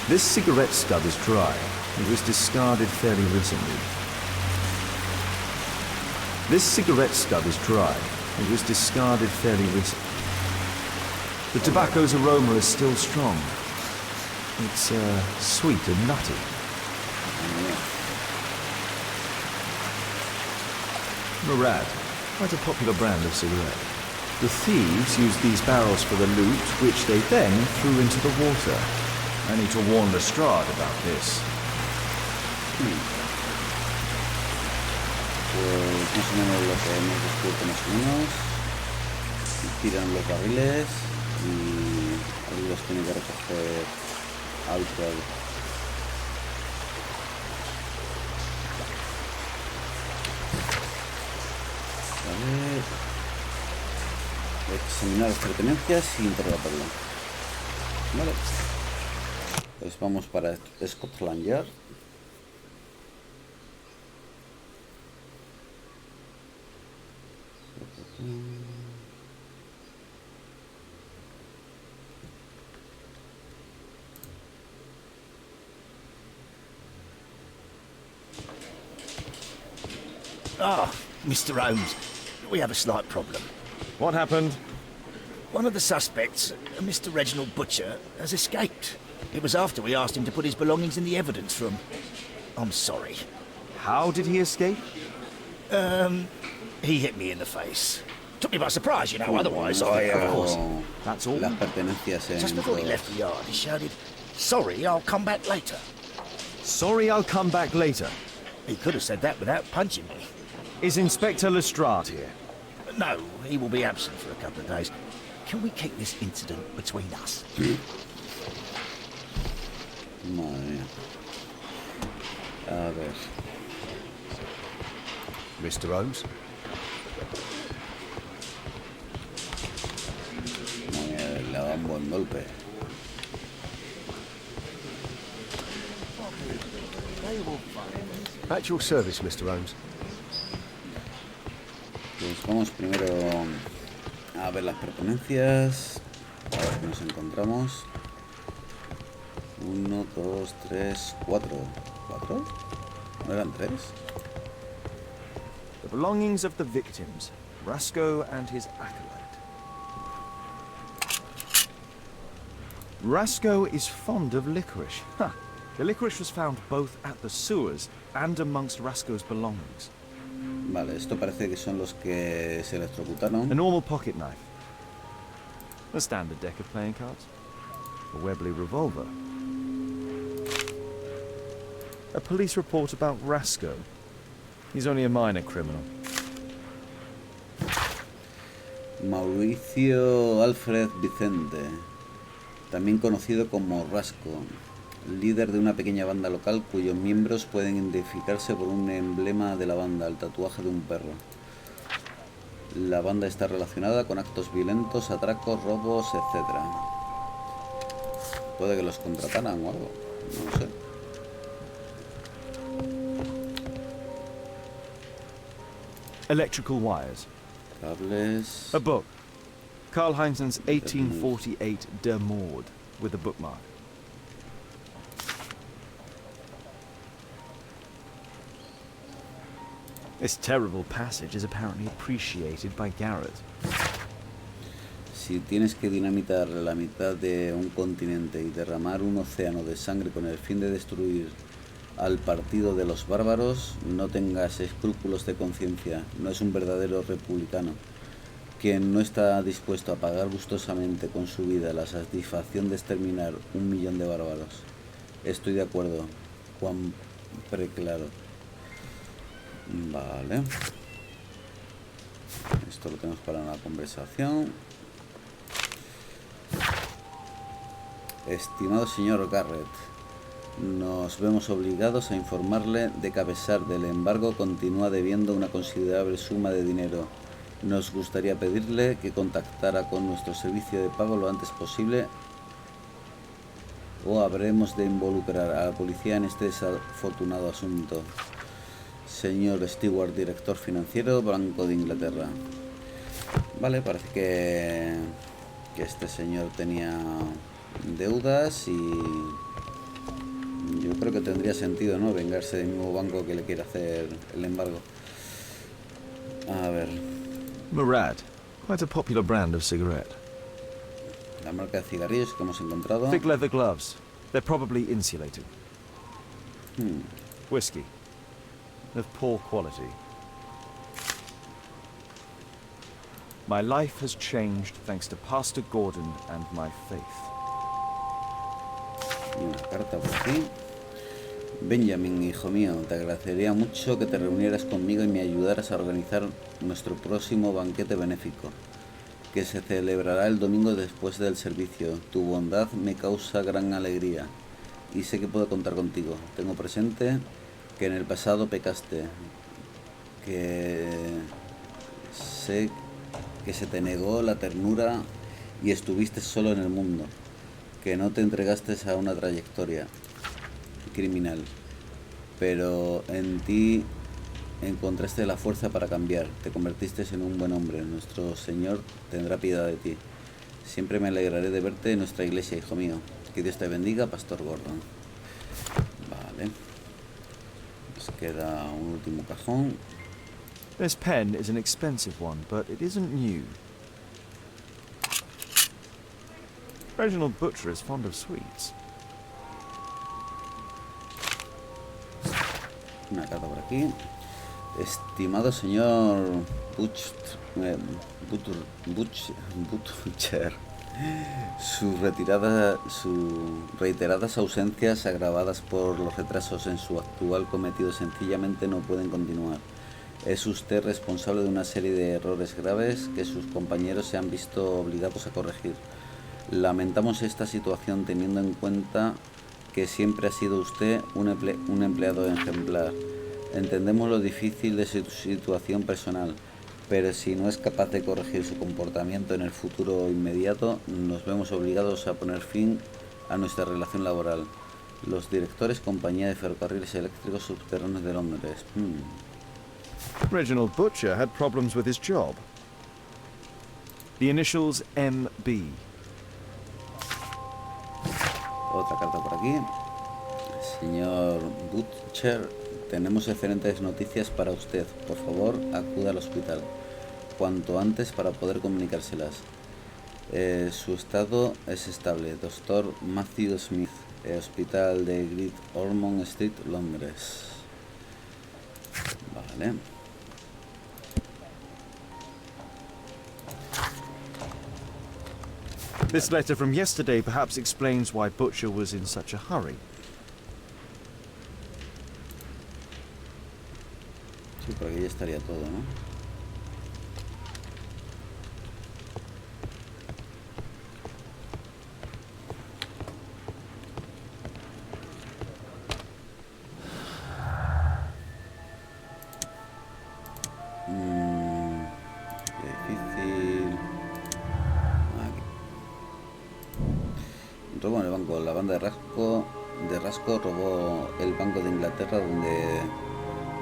This cigarette stub is dry. It was discarded fairly recently. This cigarette stub is dry. It was discarded fairly recently. The tobacco's aroma is still strong. It's sweet and nutty. Murad, quite a popular brand of cigarette. The thieves used these barrels for the loot, which they then threw into the water. I need to warn Lestrade about this. Pues más o menos lo que hemos descubierto más o menos. Tiran los barriles y ahí los tiene que recoger Alfred. Vale. Examinar las pertenencias y interrogarlo. Vale. Pues vamos para Scotland Yard. Ah, Mr. Holmes, we have a slight problem. What happened? One of the suspects, Mr. Reginald Butcher, has escaped. It was after we asked him to put his belongings in the evidence room. I'm sorry. How did he escape? He hit me in the face. Took me by surprise, you know, otherwise I, of course. That's all. Las pertenencias en Just before he todo. left the yard, he shouted, "Sorry, I'll come back later." Sorry, I'll come back later. He could have said that without punching me. Is Inspector Lestrade here? No, he will be absent for a couple of days. Can we keep this incident between us? Madre mía. A ver. Mr. Holmes? Le da un buen golpe. At your service, Mr. Holmes. Pues vamos primero a ver las pertenencias. A ver qué nos encontramos. 1, 2, 3, 4. ¿4? ¿No eran 3? The belongings of the victims, Rasco and his acolyte. Rasco is fond of licorice. Huh. The licorice was found both at the sewers and amongst Rasco's belongings. Vale, esto parece que son los que se electrocutaron. A normal pocket knife. A standard deck of playing cards. A Webley revolver. A police report about Rasco. He's only a minor criminal. Mauricio Alfred Vicente, también conocido como Rasco, líder de una pequeña banda local cuyos miembros pueden identificarse por un emblema de la banda, el tatuaje de un perro. La banda está relacionada con actos violentos, atracos, robos, etc. Puede que los contrataran o algo, no lo sé. Electrical wires. Cables. A book. Karl Heinzen's 1848 Der Mord, with a bookmark. This terrible passage is apparently appreciated by Garrett. Si tienes que dinamitar la mitad de un continente y derramar un océano de sangre con el fin de destruir al partido de los bárbaros, no tengas escrúpulos de conciencia. No es un verdadero republicano, quien no está dispuesto a pagar gustosamente con su vida la satisfacción de exterminar 1.000.000 de bárbaros. Estoy de acuerdo, Juan Preclaro. Vale. Esto lo tenemos para una conversación. Estimado señor Garrett, nos vemos obligados a informarle de que a pesar del embargo continúa debiendo una considerable suma de dinero. Nos gustaría pedirle que contactara con nuestro servicio de pago lo antes posible o habremos de involucrar a la policía en este desafortunado asunto. Señor Stewart, director financiero, Banco de Inglaterra. Vale, parece que este señor tenía deudas y yo creo que tendría sentido, ¿no?, vengarse del mismo banco que le quiere hacer el embargo. A ver. Murad, quite a popular brand of cigarette. La marca de cigarrillos que hemos encontrado. Thick leather gloves. They're probably insulated. Whiskey. Of poor quality. My life has changed thanks to Pastor Gordon and my faith. Y una carta por aquí. Benjamin, hijo mío, te agradecería mucho que te reunieras conmigo y me ayudaras a organizar nuestro próximo banquete benéfico, que se celebrará el domingo después del servicio. Tu bondad me causa gran alegría y sé que puedo contar contigo. Tengo presente que en el pasado pecaste, que sé que se te negó la ternura y estuviste solo en el mundo, que no te entregaste a una trayectoria criminal, pero en ti encontraste la fuerza para cambiar. Te convertiste en un buen hombre. Nuestro Señor tendrá piedad de ti. Siempre me alegraré de verte en nuestra iglesia, hijo mío. Que Dios te bendiga, Pastor Gordon. Vale. Nos queda un último cajón. This pen is an expensive one, but it isn't new. Reginald Butcher is fond of sweets. Una carta por aquí. Estimado señor Butcher, sus reiteradas ausencias agravadas por los retrasos en su actual cometido sencillamente no pueden continuar. Es usted responsable de una serie de errores graves que sus compañeros se han visto obligados a corregir. Lamentamos esta situación teniendo en cuenta que siempre ha sido usted un empleado ejemplar. Entendemos lo difícil de su situación personal, pero si no es capaz de corregir su comportamiento en el futuro inmediato, nos vemos obligados a poner fin a nuestra relación laboral. Los directores Compañía de Ferrocarriles Eléctricos Subterráneos de Londres. Reginald Butcher had problems with his job. The initials MB. Otra carta por aquí. Señor Butcher, tenemos excelentes noticias para usted. Por favor, acuda al hospital cuanto antes para poder comunicárselas. Su estado es estable. Doctor Matthew Smith, Hospital de Great Ormond Street, Londres. Vale. This letter from yesterday perhaps explains why Butcher was in such a hurry. Sí, por aquí ya estaría todo, ¿no? Qué difícil. Aquí. Robo en el banco. La banda de Rasco robó el Banco de Inglaterra, donde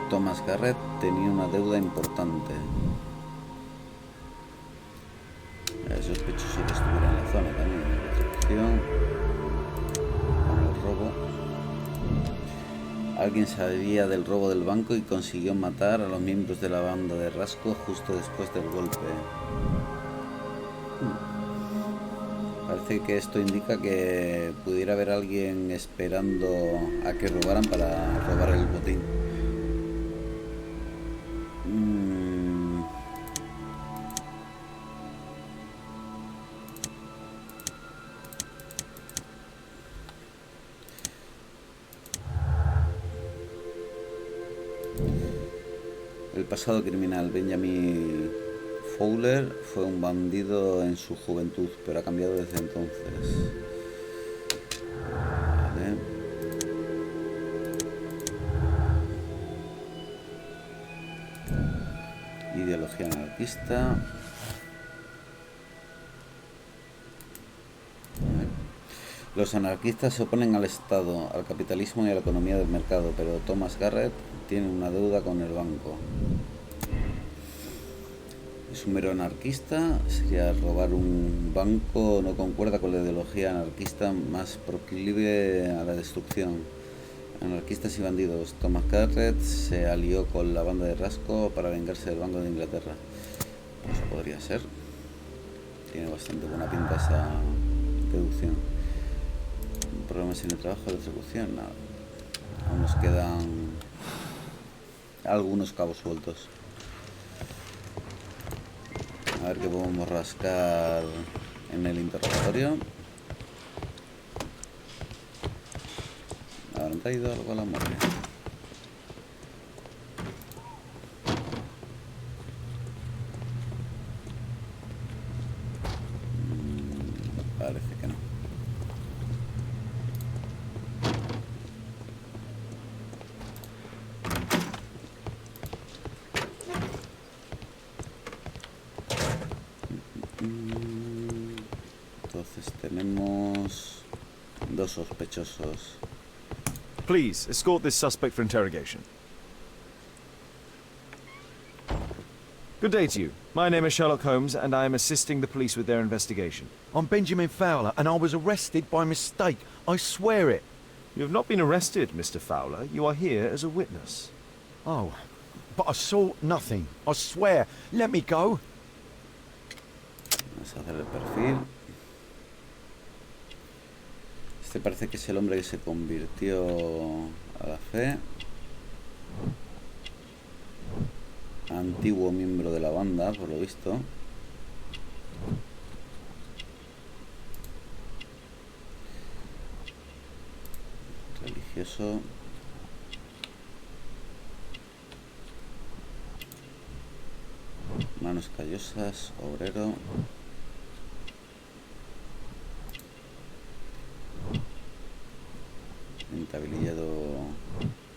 Thomas Garrett tenía una deuda importante. Es sospechoso que estuviera en la zona también. Recepción. Con el robo. Alguien sabía del robo del banco y consiguió matar a los miembros de la banda de Rasco justo después del golpe. Parece que esto indica que pudiera haber alguien esperando a que robaran para robar el botín. El pasado criminal. Benjamin Fowler fue un bandido en su juventud, pero ha cambiado desde entonces. Vale. Ideología anarquista. Los anarquistas se oponen al Estado, al capitalismo y a la economía del mercado, pero Thomas Garrett tiene una deuda con el banco. Es un mero anarquista. Sería robar un banco. No concuerda con la ideología anarquista más proclive a la destrucción. Anarquistas y bandidos. Thomas Garrett se alió con la banda de Rasco para vengarse del Banco de Inglaterra. Pues podría ser. Tiene bastante buena pinta esa deducción. Problemas en el trabajo de ejecución. Nada. Aún nos quedan algunos cabos sueltos. A ver qué podemos rascar en el interrogatorio. ¿Habrán traído algo a la muerte? Parece que no. Entonces tenemos Dos sospechosos. Please, escort this suspect for interrogation. Good day to you. My name is Sherlock Holmes, and I am assisting the police with their investigation. I'm Benjamin Fowler, and I was arrested by mistake. I swear it. You have not been arrested, Mr. Fowler. You are here as a witness. Oh, but I saw nothing. I swear. Let me go. Vamos a hacer el perfil. Este parece que es el hombre que se convirtió a la fe. Antiguo miembro de la banda, por lo visto. Religioso. Manos callosas, obrero. Entablillado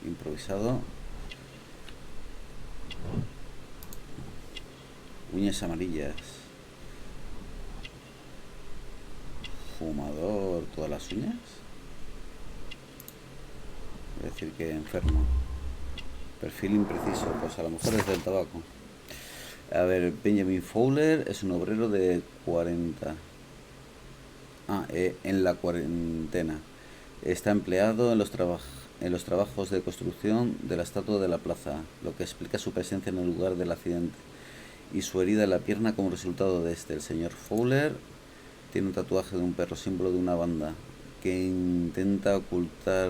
improvisado. Uñas amarillas. Fumador, todas las uñas. Voy a decir que enfermo. Perfil impreciso, pues a lo mejor es del tabaco. A ver, Benjamin Fowler es un obrero de 40. En la cuarentena. Está empleado en los trabajos de construcción de la estatua de la plaza, lo que explica su presencia en el lugar del accidente y su herida en la pierna como resultado de este. El señor Fowler tiene un tatuaje de un perro, símbolo de una banda que intenta ocultar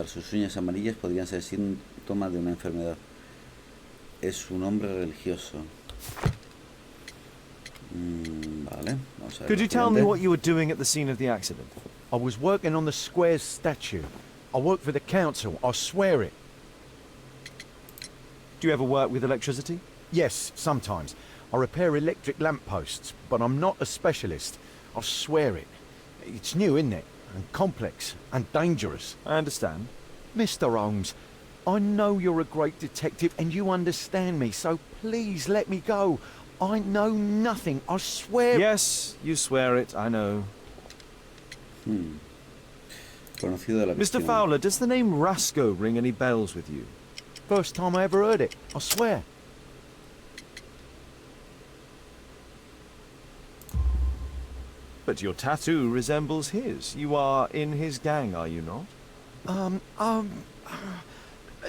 sus uñas amarillas. Podrían ser síntomas de una enfermedad. Es un hombre religioso. Vale, vamos a ver. Could you tell me what you were doing at the scene of the accident? I was working on the square's statue. I work for the council. I swear it. Do you ever work with electricity? Yes, sometimes. I repair electric lampposts, but I'm not a specialist. I swear it. It's new, isn't it? And complex and dangerous. I understand. Mr. Holmes, I know you're a great detective and you understand me, so please let me go. I know nothing, I swear. Yes, you swear it, I know. Conocido de la Mr. visión. Fowler, does the name Rasco ring any bells with you? First time I ever heard it, I swear. But your tattoo resembles his. You are in his gang, are you not?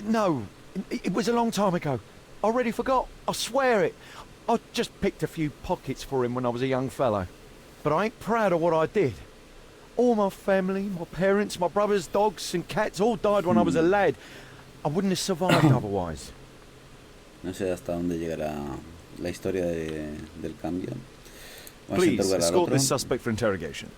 No. It was a long time ago. I already forgot, I swear it. I just picked a few pockets for him when I was a young fellow. But I ain't proud of what I did. All my family, my parents, my brothers, dogs and cats all died when I was a lad. I wouldn't have survived otherwise. No sé hasta dónde llegará la historia del cambio. Vamos a Please, interrogar al escort otro. this suspect for interrogation.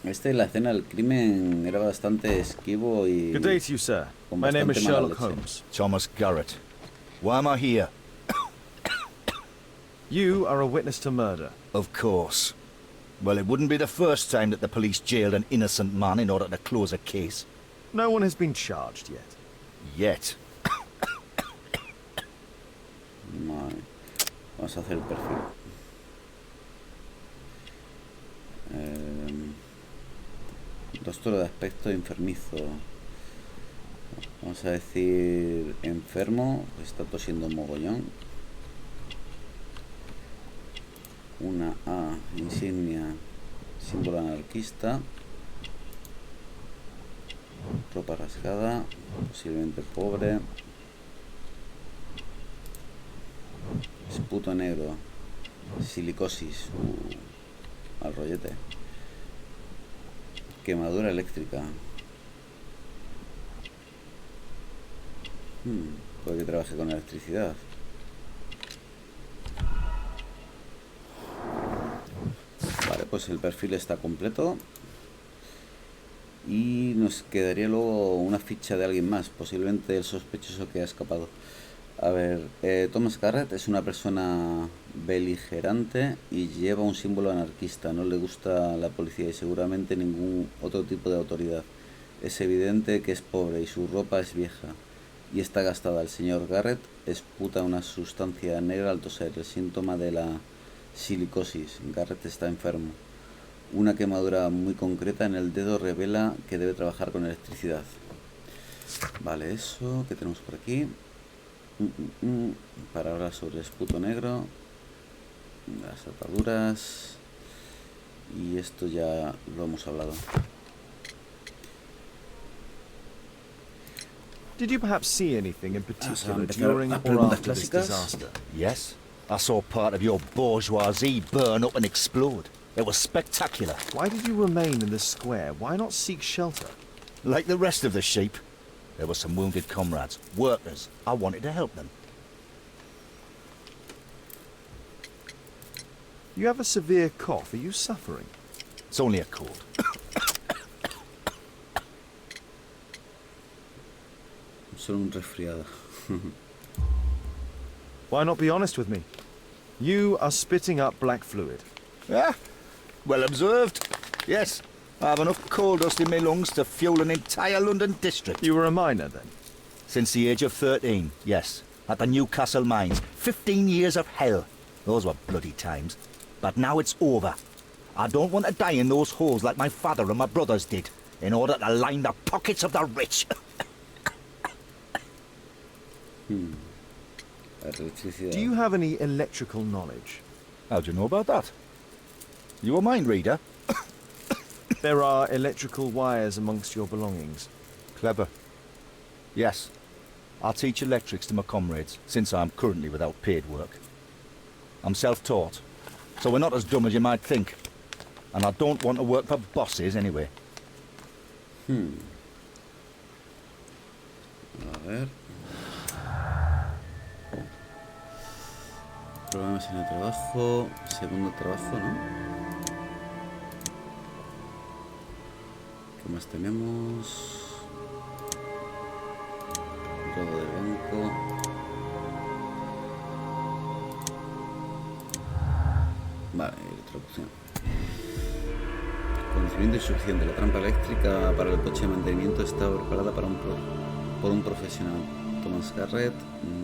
La escena del crimen era bastante esquivo y... Good day to you, sir. con My name is bastante mala Sherlock leche. Holmes. Thomas Garrett. Why am I here? You are a witness to murder. Of course. Well, it wouldn't be the first time that the police jailed an innocent man in order to close a case. No one has been charged yet. Yet. Vale. Vamos a hacer el perfil. Rostro de aspecto enfermizo. Vamos a decir enfermo, está tosiendo mogollón. Una A, insignia, símbolo anarquista. Ropa rasgada, posiblemente pobre. Esputo negro, silicosis, al rollete. Quemadura eléctrica. Puede que trabaje con electricidad. Vale, pues el perfil está completo. Y nos quedaría luego una ficha de alguien más, posiblemente el sospechoso que ha escapado. A ver, Thomas Garrett es una persona beligerante y lleva un símbolo anarquista. No le gusta la policía y seguramente ningún otro tipo de autoridad. Es evidente que es pobre y su ropa es vieja y está gastada. El señor Garrett esputa una sustancia negra al toser, el síntoma de la silicosis. Garrett está enfermo. Una quemadura muy concreta en el dedo revela que debe trabajar con electricidad. Vale, eso que tenemos por aquí. Para hablar sobre esputo negro, las ataduras, y esto ya lo hemos hablado. Did you perhaps see anything in particular empezar during las or preguntas after this clásicas. disaster? Yes, I saw part of your bourgeoisie burn up and explode. It was spectacular. Why did you remain in the square? Why not seek shelter? Like the rest of the sheep, there were some wounded comrades, workers. I wanted to help them. You have a severe cough. Are you suffering? It's only a cold. Solo un resfriado. Why not be honest with me? You are spitting up black fluid. Ah, well observed. Yes, I have enough coal dust in my lungs to fuel an entire London district. You were a miner then? Since the age of 13, yes. At the Newcastle mines. 15 years of hell. Those were bloody times. But now it's over. I don't want to die in those holes like my father and my brothers did, in order to line the pockets of the rich. Do you have any electrical knowledge? How do you know about that? You a mind reader? There are electrical wires amongst your belongings. Clever. Yes. I'll teach electrics to my comrades, since I'm currently without paid work. I'm self-taught, so we're not as dumb as you might think. And I don't want to work for bosses anyway. A ver. Problemas en el trabajo. Segundo trabajo, ¿no? ¿Qué más tenemos? Robo del banco. Vale, otra opción. Conocimiento insuficiente. La trampa eléctrica para el coche de mantenimiento estaba preparada por un profesional. Thomas Garrett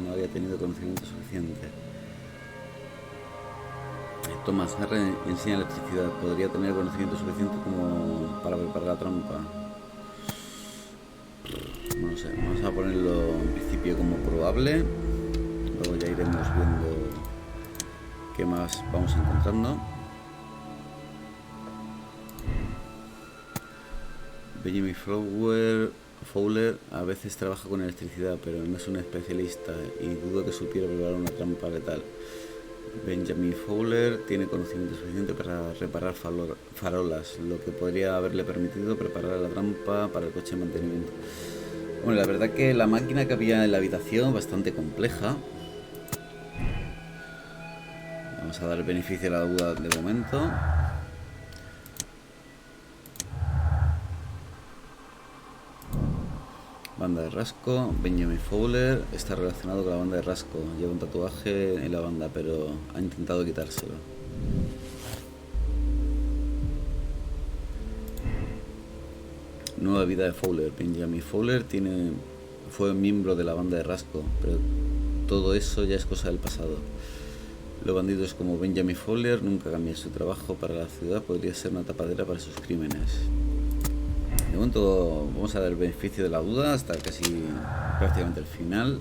no había tenido conocimiento suficiente. Thomas Garrett enseña electricidad. Podría tener conocimiento suficiente como para preparar la trampa. No sé, vamos a ponerlo en principio como probable. Luego ya iremos viendo qué más vamos encontrando. Benjamin Fowler a veces trabaja con electricidad, pero no es un especialista y dudo que supiera preparar una trampa letal. Benjamin Fowler tiene conocimiento suficiente para reparar farolas, lo que podría haberle permitido preparar la trampa para el coche de mantenimiento. Bueno, la verdad que la máquina que había en la habitación bastante compleja. Vamos a dar el beneficio de la duda de momento. Banda de rasco. Benjamin Fowler está relacionado con la banda de rasco. Lleva un tatuaje en la banda, pero ha intentado quitárselo. Nueva vida de Fowler. Benjamin Fowler fue miembro de la banda de rasco, pero todo eso ya es cosa del pasado. Los bandidos como Benjamin Fowler nunca cambian su trabajo para la ciudad. Podría ser una tapadera para sus crímenes. De momento vamos a dar el beneficio de la duda hasta casi prácticamente el final.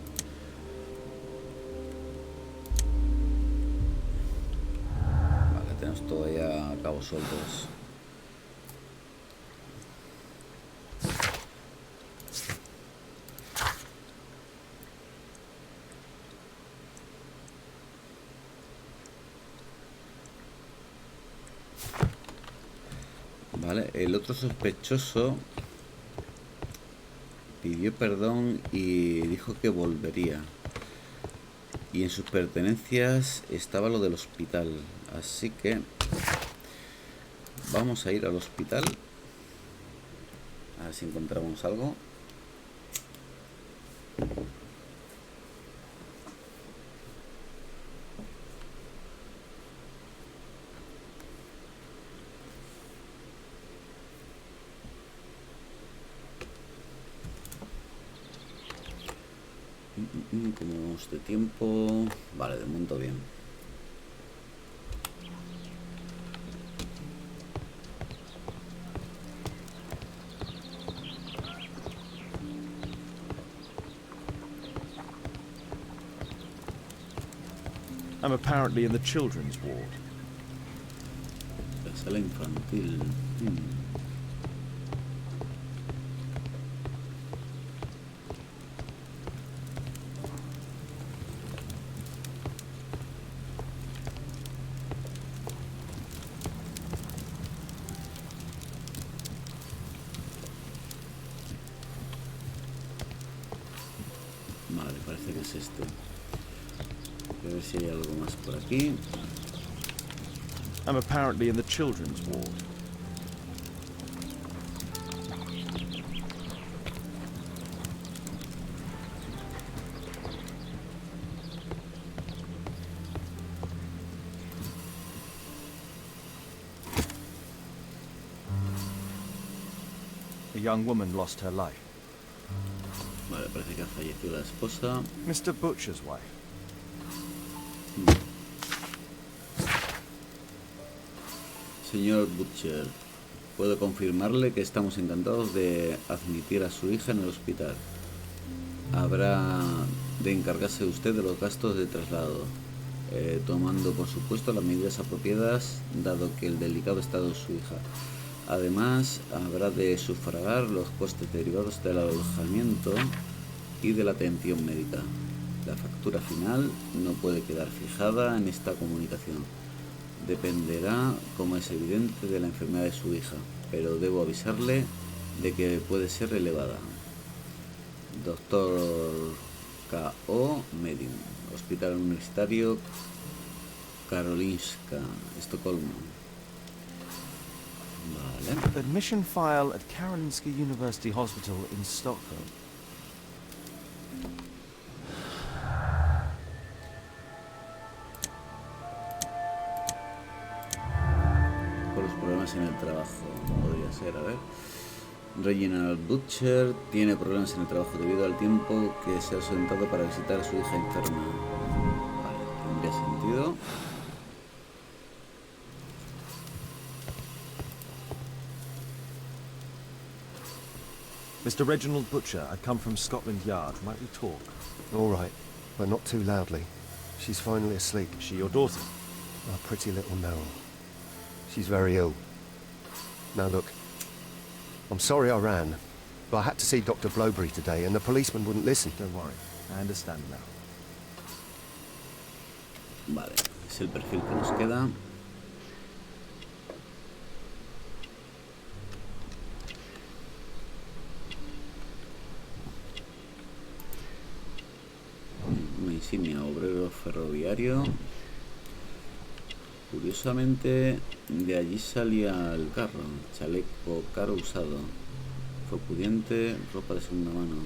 Vale, tenemos todavía cabos sueltos. Vale, el otro sospechoso pidió perdón y dijo que volvería. Y en sus pertenencias estaba lo del hospital. Así que vamos a ir al hospital. A ver si encontramos algo. Como vamos de tiempo. Vale, de momento bien. I'm apparently in the children's ward. La sala infantil. Vale, parece que es este. Voy a ver si hay algo más por aquí. I'm apparently in the children's ward. A young woman lost her life. Vale, parece que ha fallecido la esposa. Mr. Butcher's wife. Señor Butcher, puedo confirmarle que estamos encantados de admitir a su hija en el hospital. Habrá de encargarse usted de los gastos de traslado, tomando por supuesto las medidas apropiadas dado que el delicado estado de su hija. Además, habrá de sufragar los costes derivados del alojamiento y de la atención médica. La factura final no puede quedar fijada en esta comunicación. Dependerá, como es evidente, de la enfermedad de su hija, pero debo avisarle de que puede ser elevada. Doctor K.O. Medium, Hospital Universitario Karolinska, Estocolmo. Vale. Admission file at Karolinska University Hospital in Stockholm. Por los problemas en el trabajo, podría ser, a ver. Reginald Butcher tiene problemas en el trabajo debido al tiempo que se ha ausentado para visitar a su hija enferma. Vale, tendría sentido. Mr. Reginald Butcher, I come from Scotland Yard. Might we talk? All right, but not too loudly. She's finally asleep. Is she your daughter? Our pretty little Meryl. She's very ill. Now look, I'm sorry I ran, but I had to see Dr. Blowberry today and the policeman wouldn't listen. Don't worry, I understand now. Vale, es el perfil que nos queda. Una insignia, obrero ferroviario. Curiosamente, de allí salía el carro, chaleco caro usado. Fue pudiente, ropa de segunda mano.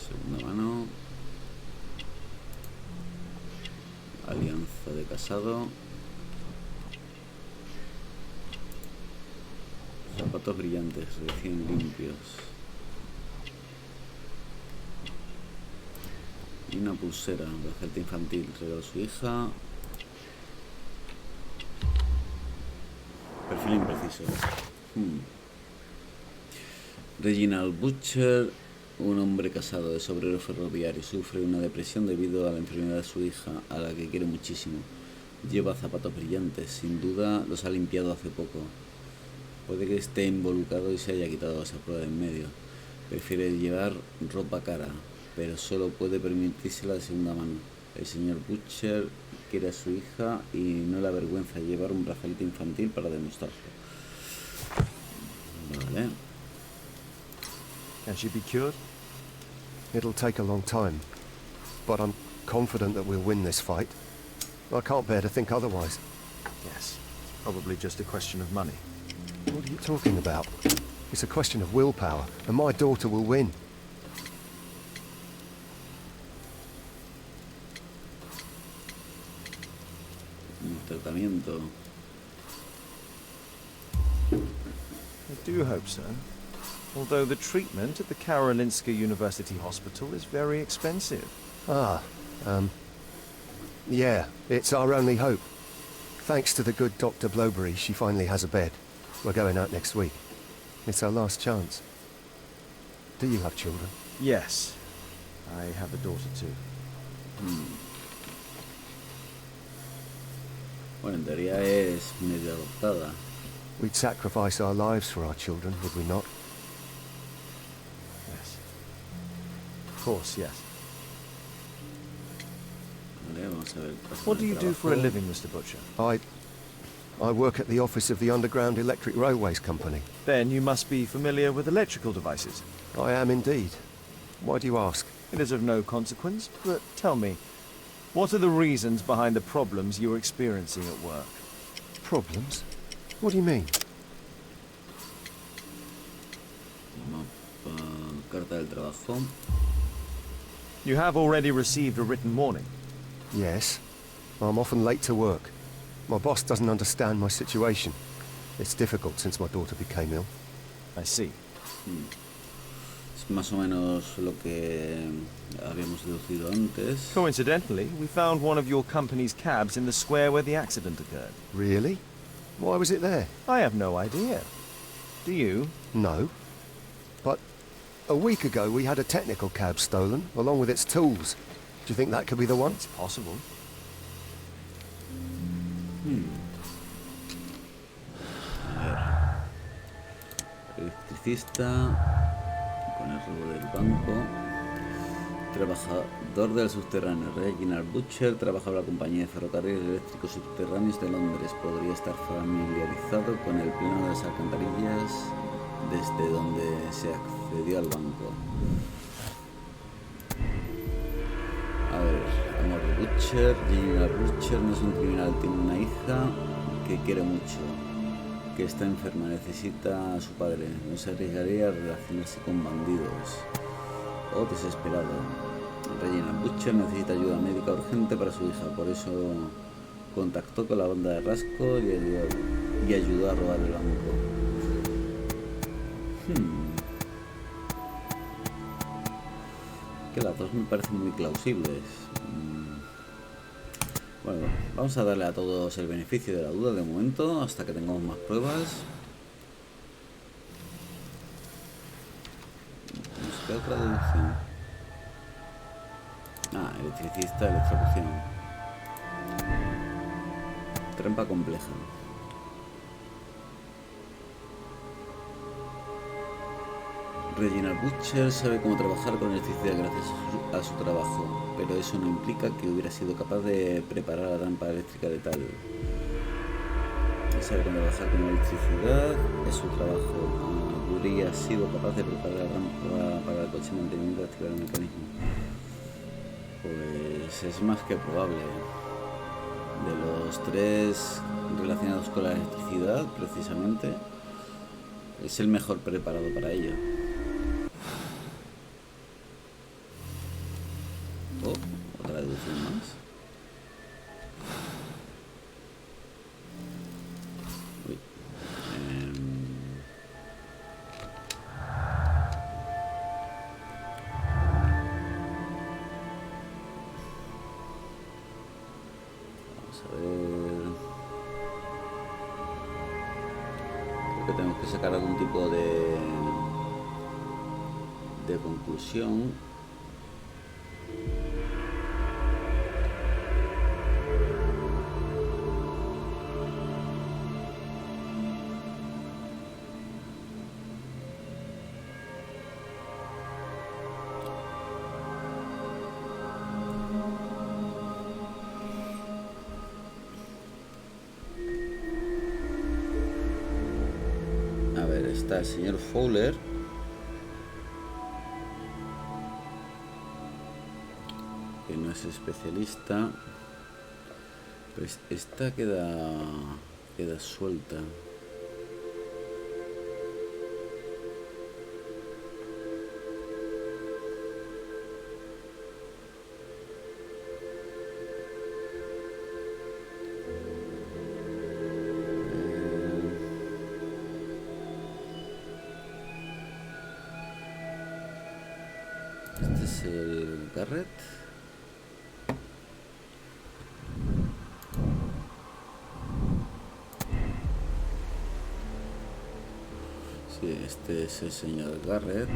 Segunda mano. Alianza de casado. Zapatos brillantes, recién limpios. Y una pulsera, brazalete infantil, regaló a su hija. Perfil impreciso. Reginald Butcher, un hombre casado, es obrero ferroviario, sufre una depresión debido a la enfermedad de su hija, a la que quiere muchísimo. Lleva zapatos brillantes, sin duda los ha limpiado hace poco. Puede que esté involucrado y se haya quitado esa prueba de en medio. Prefiere llevar ropa cara, pero solo puede permitírsela de segunda mano. El señor Butcher quiere a su hija y no le avergüenza llevar un brazalete infantil para demostrarlo. Vale. Can she be cured? It'll take a long time, but I'm confident that we'll win this fight. I can't bear to think otherwise. Yes. Probably just a question of money. What are you talking about? It's a question of willpower, and my daughter will win. Un tratamiento. I do hope so. Although the treatment at the Karolinska University Hospital is very expensive. Yeah, it's our only hope. Thanks to the good Dr. Blowberry, she finally has a bed. We're going out next week. It's our last chance. Do you have children? Yes. I have a daughter too. Bueno, en teoría es medio adoptada. We'd sacrifice our lives for our children, would we not? Yes. Of course, yes. Vale, vamos a ver. What do you do for a living, Mr. Butcher? I work at the office of the Underground Electric Railways Company. Then you must be familiar with electrical devices. I am indeed. Why do you ask? It is of no consequence, but tell me, what are the reasons behind the problems you're experiencing at work? Problems? What do you mean? Mapa, carta del trabajo. You have already received a written warning. Yes. I'm often late to work. My boss doesn't understand my situation. It's difficult since my daughter became ill. I see. Es más o menos lo que habíamos deducido antes. Coincidentally, we found one of your company's cabs in the square where the accident occurred. Really? Why was it there? I have no idea. Do you? No. But a week ago we had a technical cab stolen, along with its tools. Do you think that could be the one? It's possible. A ver. Electricista. Con el robo del banco. Trabajador del subterráneo. Reginald Butcher trabajaba en la compañía de ferrocarriles eléctricos subterráneos de Londres. Podría estar familiarizado con el plano de las alcantarillas desde donde se accedió al banco. A ver, amor de Butcher. Reginald Butcher no es un criminal, tiene una hija que quiere mucho, que está enferma, necesita a su padre. No se arriesgaría a relacionarse con bandidos. O desesperado. Reginald Butcher necesita ayuda médica urgente para su hija, por eso contactó con la banda de Rasco y ayudó a robar el banco. Que las dos me parecen muy plausibles. Bueno, vamos a darle a todos el beneficio de la duda de momento, hasta que tengamos más pruebas. ¿Qué otra deducción? Ah, electricista, electrocución. Trampa compleja. Reginald Butcher sabe cómo trabajar con electricidad gracias a su trabajo, pero eso no implica que hubiera sido capaz de preparar la trampa eléctrica letal. Sabe cómo trabajar con electricidad, es su trabajo. Habría sido capaz de preparar la trampa para el coche de mantenimiento y activar el mecanismo. Pues es más que probable. De los tres relacionados con la electricidad, precisamente, es el mejor preparado para ello. Otra deducción más. Uy. Vamos a ver. Creo que tenemos que sacar algún tipo de conclusión. Está el señor Fowler, que no es especialista, pues esta queda suelta. El Garrett. Sí, este es el señor Garrett.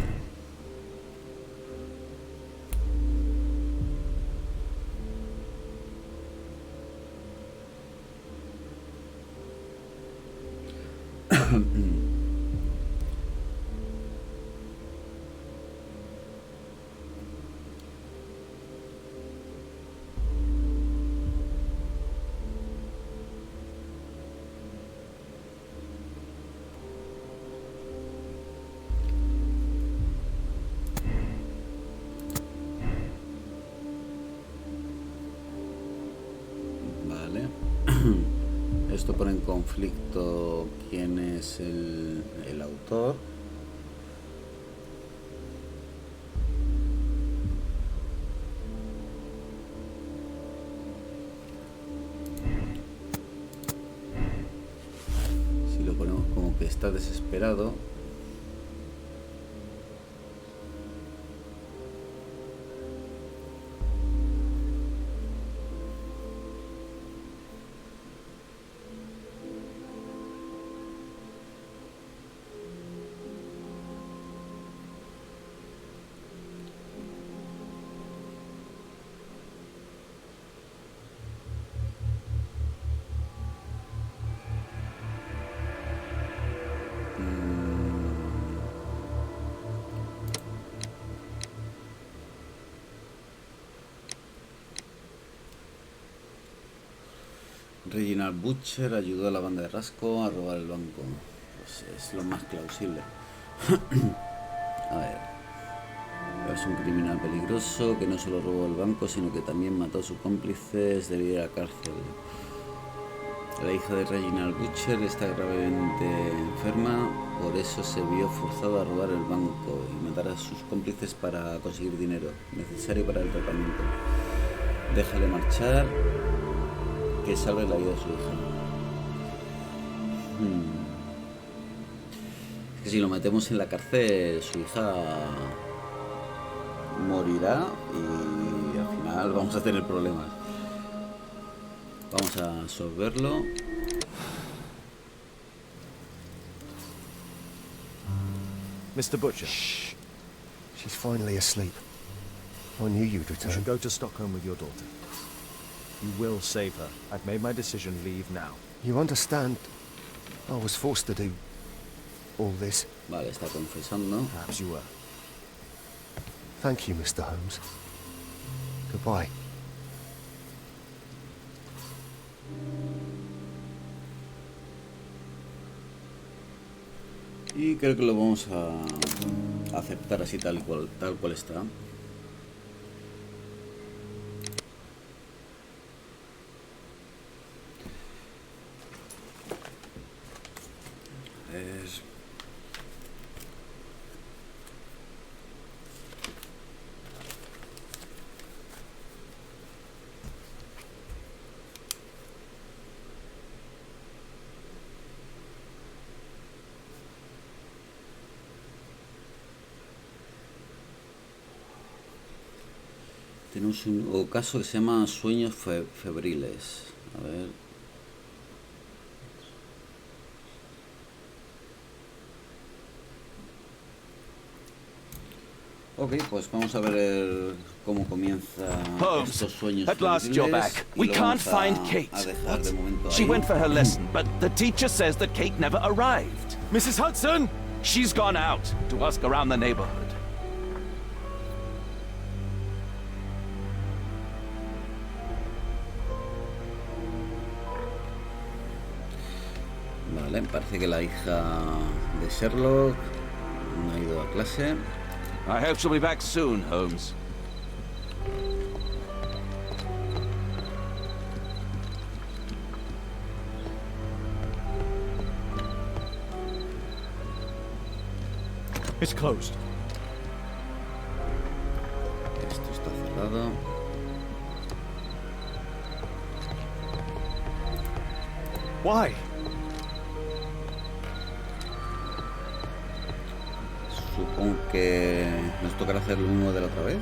Vale. Esto pone en conflicto quién es el autor. Si lo ponemos como que está desesperado. Reginald Butcher ayudó a la banda de Rasco a robar el banco. Pues es lo más plausible. A ver. Es un criminal peligroso que no solo robó el banco, sino que también mató a sus cómplices de ir a la cárcel. La hija de Reginald Butcher está gravemente enferma, por eso se vio forzado a robar el banco y matar a sus cómplices para conseguir dinero necesario para el tratamiento. Déjale marchar, que salve la vida de su hija. Es que si lo metemos en la cárcel, su hija morirá y al final vamos a tener problemas. Vamos a absorberlo. Mr. Butcher. Shh. She's finally asleep. I knew you'd You return. should go to Stockholm with your daughter. You will save her. I've made my decision. Leave now. You understand? I was forced to do all this. Vale, está confesando. Perhaps you were. Thank you, Mr. Holmes. Goodbye. Y creo que lo vamos a aceptar así tal cual está. Tenemos un nuevo caso que se llama sueños febriles. A ver. Ok, pues vamos a ver cómo comienza estos sueños At last you're febriles, back. y We lo can't vamos a find Kate. dejar de momento She ahí. went for her lesson, but the teacher says that Kate never arrived. Mrs. Hudson! She's gone out to ask around the neighborhood. Vale, parece que la hija de Sherlock no ha ido a clase. I hope she'll be back soon, Holmes. It's closed. Esto está cerrado. Why? Supongo que nos tocará hacer lo mismo de la otra vez.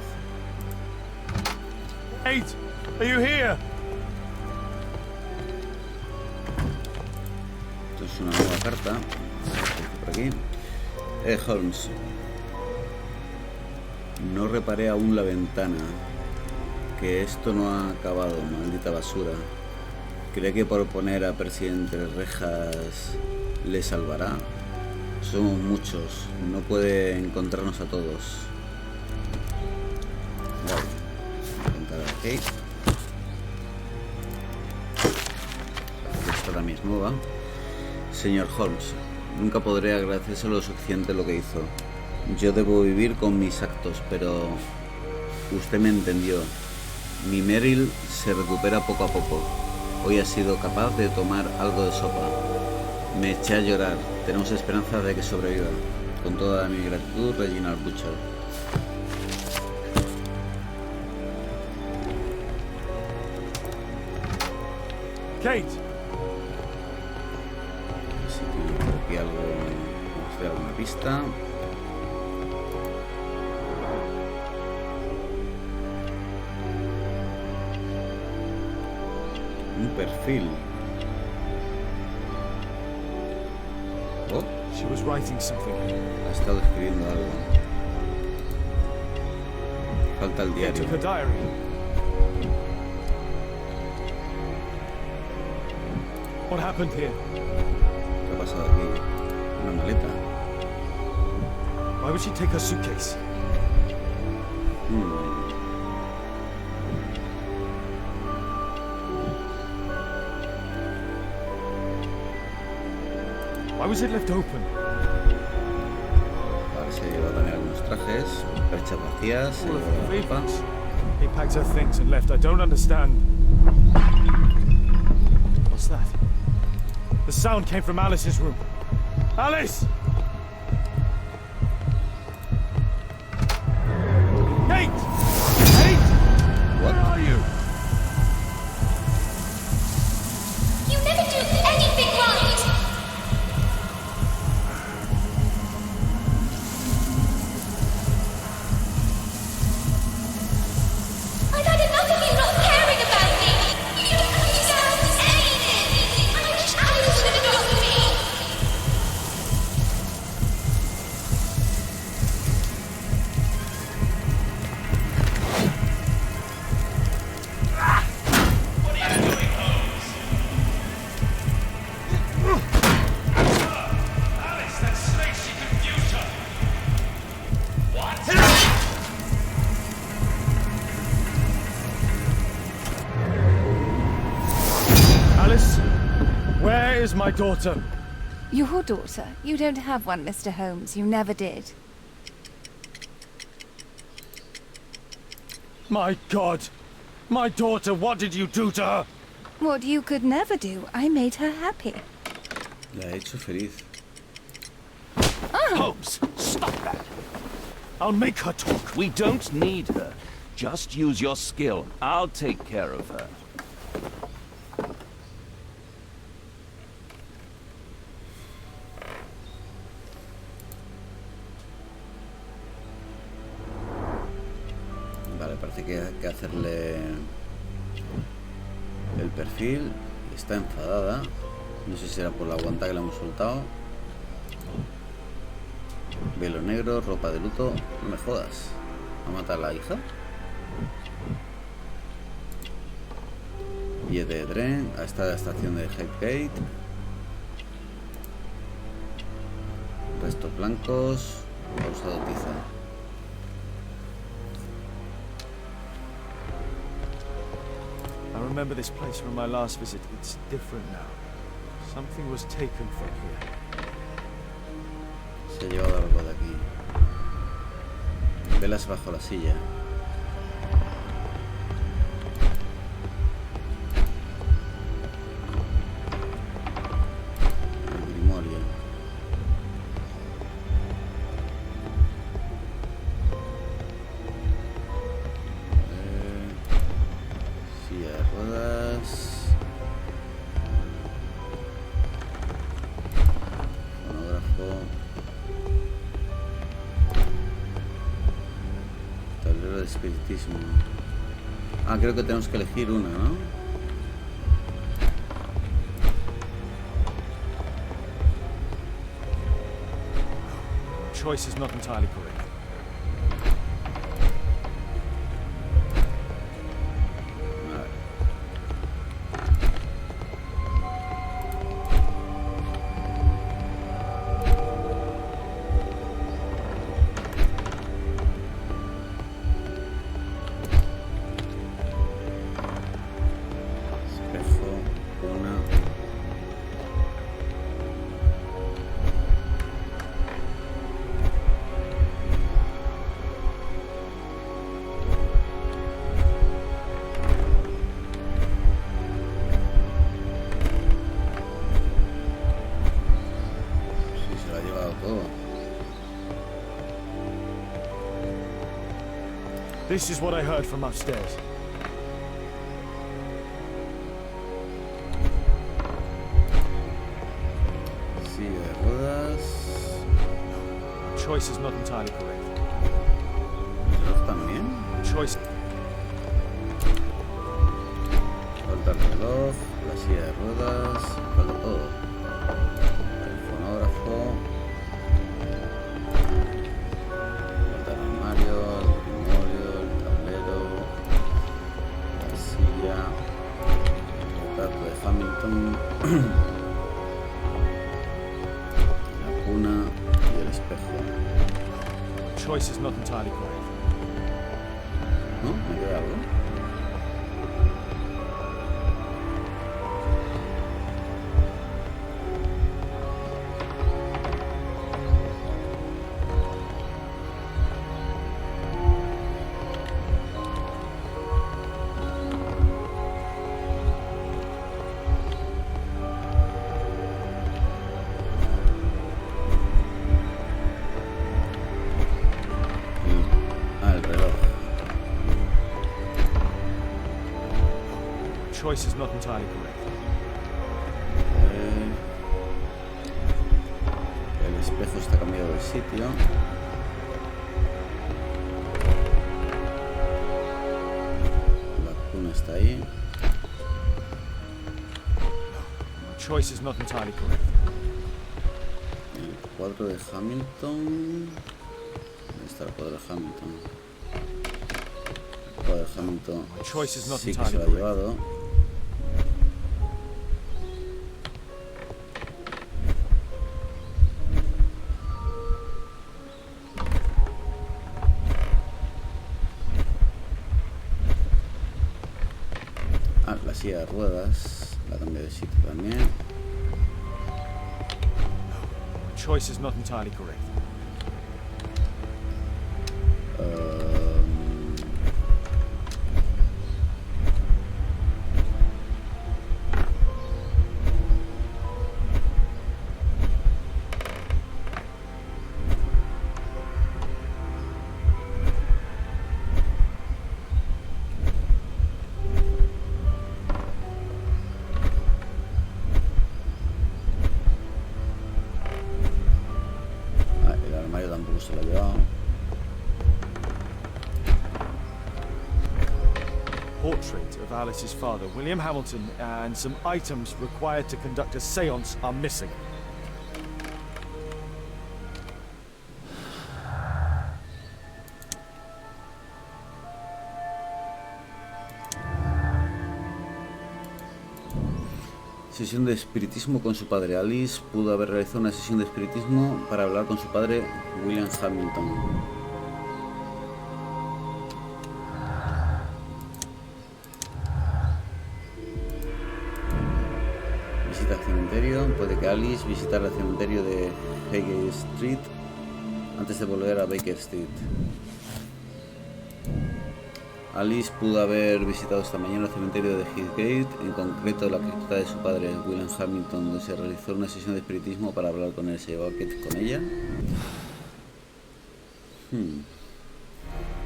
Kate, are you here? Esto es una nueva carta. Por aquí. Holmes. No reparé aún la ventana. Que esto no ha acabado, maldita basura. Creí que por poner a Percy entre rejas le salvará. Somos muchos, no puede encontrarnos a todos. Vale, entrada aquí. Esta también es nueva. Señor Holmes, nunca podré agradecérselo lo suficiente lo que hizo. Yo debo vivir con mis actos, pero usted me entendió. Mi Meryl se recupera poco a poco. Hoy ha sido capaz de tomar algo de sopa. Me eché a llorar. Tenemos esperanza de que sobreviva. Con toda mi gratitud, Reginald Butcher. Kate! Si tengo por aquí algo, vamos a ver alguna pista. Un perfil. Oh, She was writing something. ha estado escribiendo algo. Falta el Into diario. her diary. What happened here? ¿Qué ha pasado aquí? Una maleta. Why would she take her suitcase? Why was it left open? Ahora se lleva también algunos trajes, perchas vacías, se All of lleva her la ropa. favorites. He packed her things and left. I don't understand. What's that? The sound came from Alice's room. Alice! Kate! Kate! What? Where are you? You never do anything right! I've had enough of you not caring about me! You don't deserve anything! I wish Alice would adopt me! Alice? Where is my daughter? Your daughter? You don't have one, Mr. Holmes. You never did. My God! My daughter, what did you do to her? What you could never do. I made her happy. La he hecho feliz. Holmes, stop that. I'll make her talk. We don't need her. Just use your skill. I'll take care of her. Vale, parece que hay que hacerle el perfil. Está enfadada. No sé si será por la guanta que le hemos soltado. Velo negro, ropa de luto. No me jodas. ¿Va a matar a la hija? Billete de tren. A esta estación de Highgate. Restos blancos. Ha usado tiza. I remember this place from my last visit. It's different now. Something was taken from here. Se ha llevado algo de aquí. Velas bajo la silla. El grimorio. Silla de ruedas. Fonógrafo. Tablero de espiritismo. Ah, creo que tenemos que elegir una, ¿no? Choice is not entirely correct. A ver. This is what I heard from upstairs. Silla de ruedas. Choice is not entirely correct. Reloj también. Choice. Falta el reloj, la silla de ruedas, falta todo. El fonógrafo. Falta el armario, el grimorio, el tablero, la silla, el retrato de Hamilton, la cuna y el espejo. Choice is not entirely correct. ¿No? ¿Me queda algo? El reloj. Choice is not entirely correct. El espejo está cambiado de sitio. La cuna está ahí. Choice is not entirely correct. El cuadro de Hamilton. ¿Dónde está el cuadro de Hamilton? El cuadro de Hamilton Choice is not sí que se entirely lo ha correct. llevado. La silla de ruedas la cambié de sitio también. Choice is not entirely correct. El armario tampoco se lo ha llevado. Portrait of Alice's father, William Hamilton, and some items required to conduct a séance are missing. Sesión de espiritismo con su padre. Alice pudo haber realizado una sesión de espiritismo para hablar con su padre, William Hamilton. Visita al cementerio. Puede que Alice visitara el cementerio de Highgate Street antes de volver a Baker Street. Alice pudo haber visitado esta mañana el cementerio de Highgate, en concreto la cripta de su padre, William Hamilton, donde se realizó una sesión de espiritismo para hablar con él. ¿Se llevó a Kate con ella?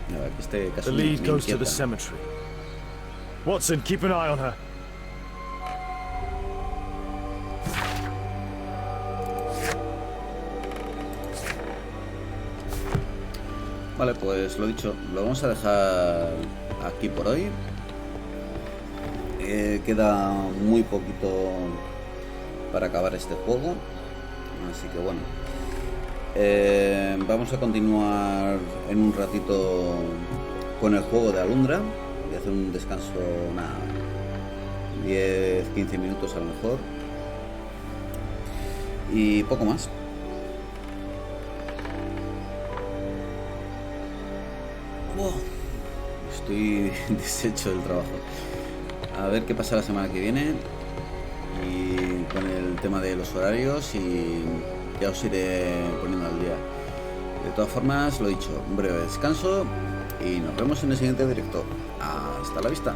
La verdad que este caso The me lead goes to the inquieta. cemetery. Watson, keep an eye on her. Vale, pues lo dicho, lo vamos a dejar aquí por hoy. Queda muy poquito para acabar este juego, así que bueno, vamos a continuar en un ratito con el juego de Alundra. Voy a hacer un descanso, 10-15 minutos a lo mejor, y poco más. Estoy deshecho del trabajo. A ver qué pasa la semana que viene y con el tema de los horarios, y ya os iré poniendo al día. De todas formas, lo dicho, un breve descanso y nos vemos en el siguiente directo. Hasta la vista.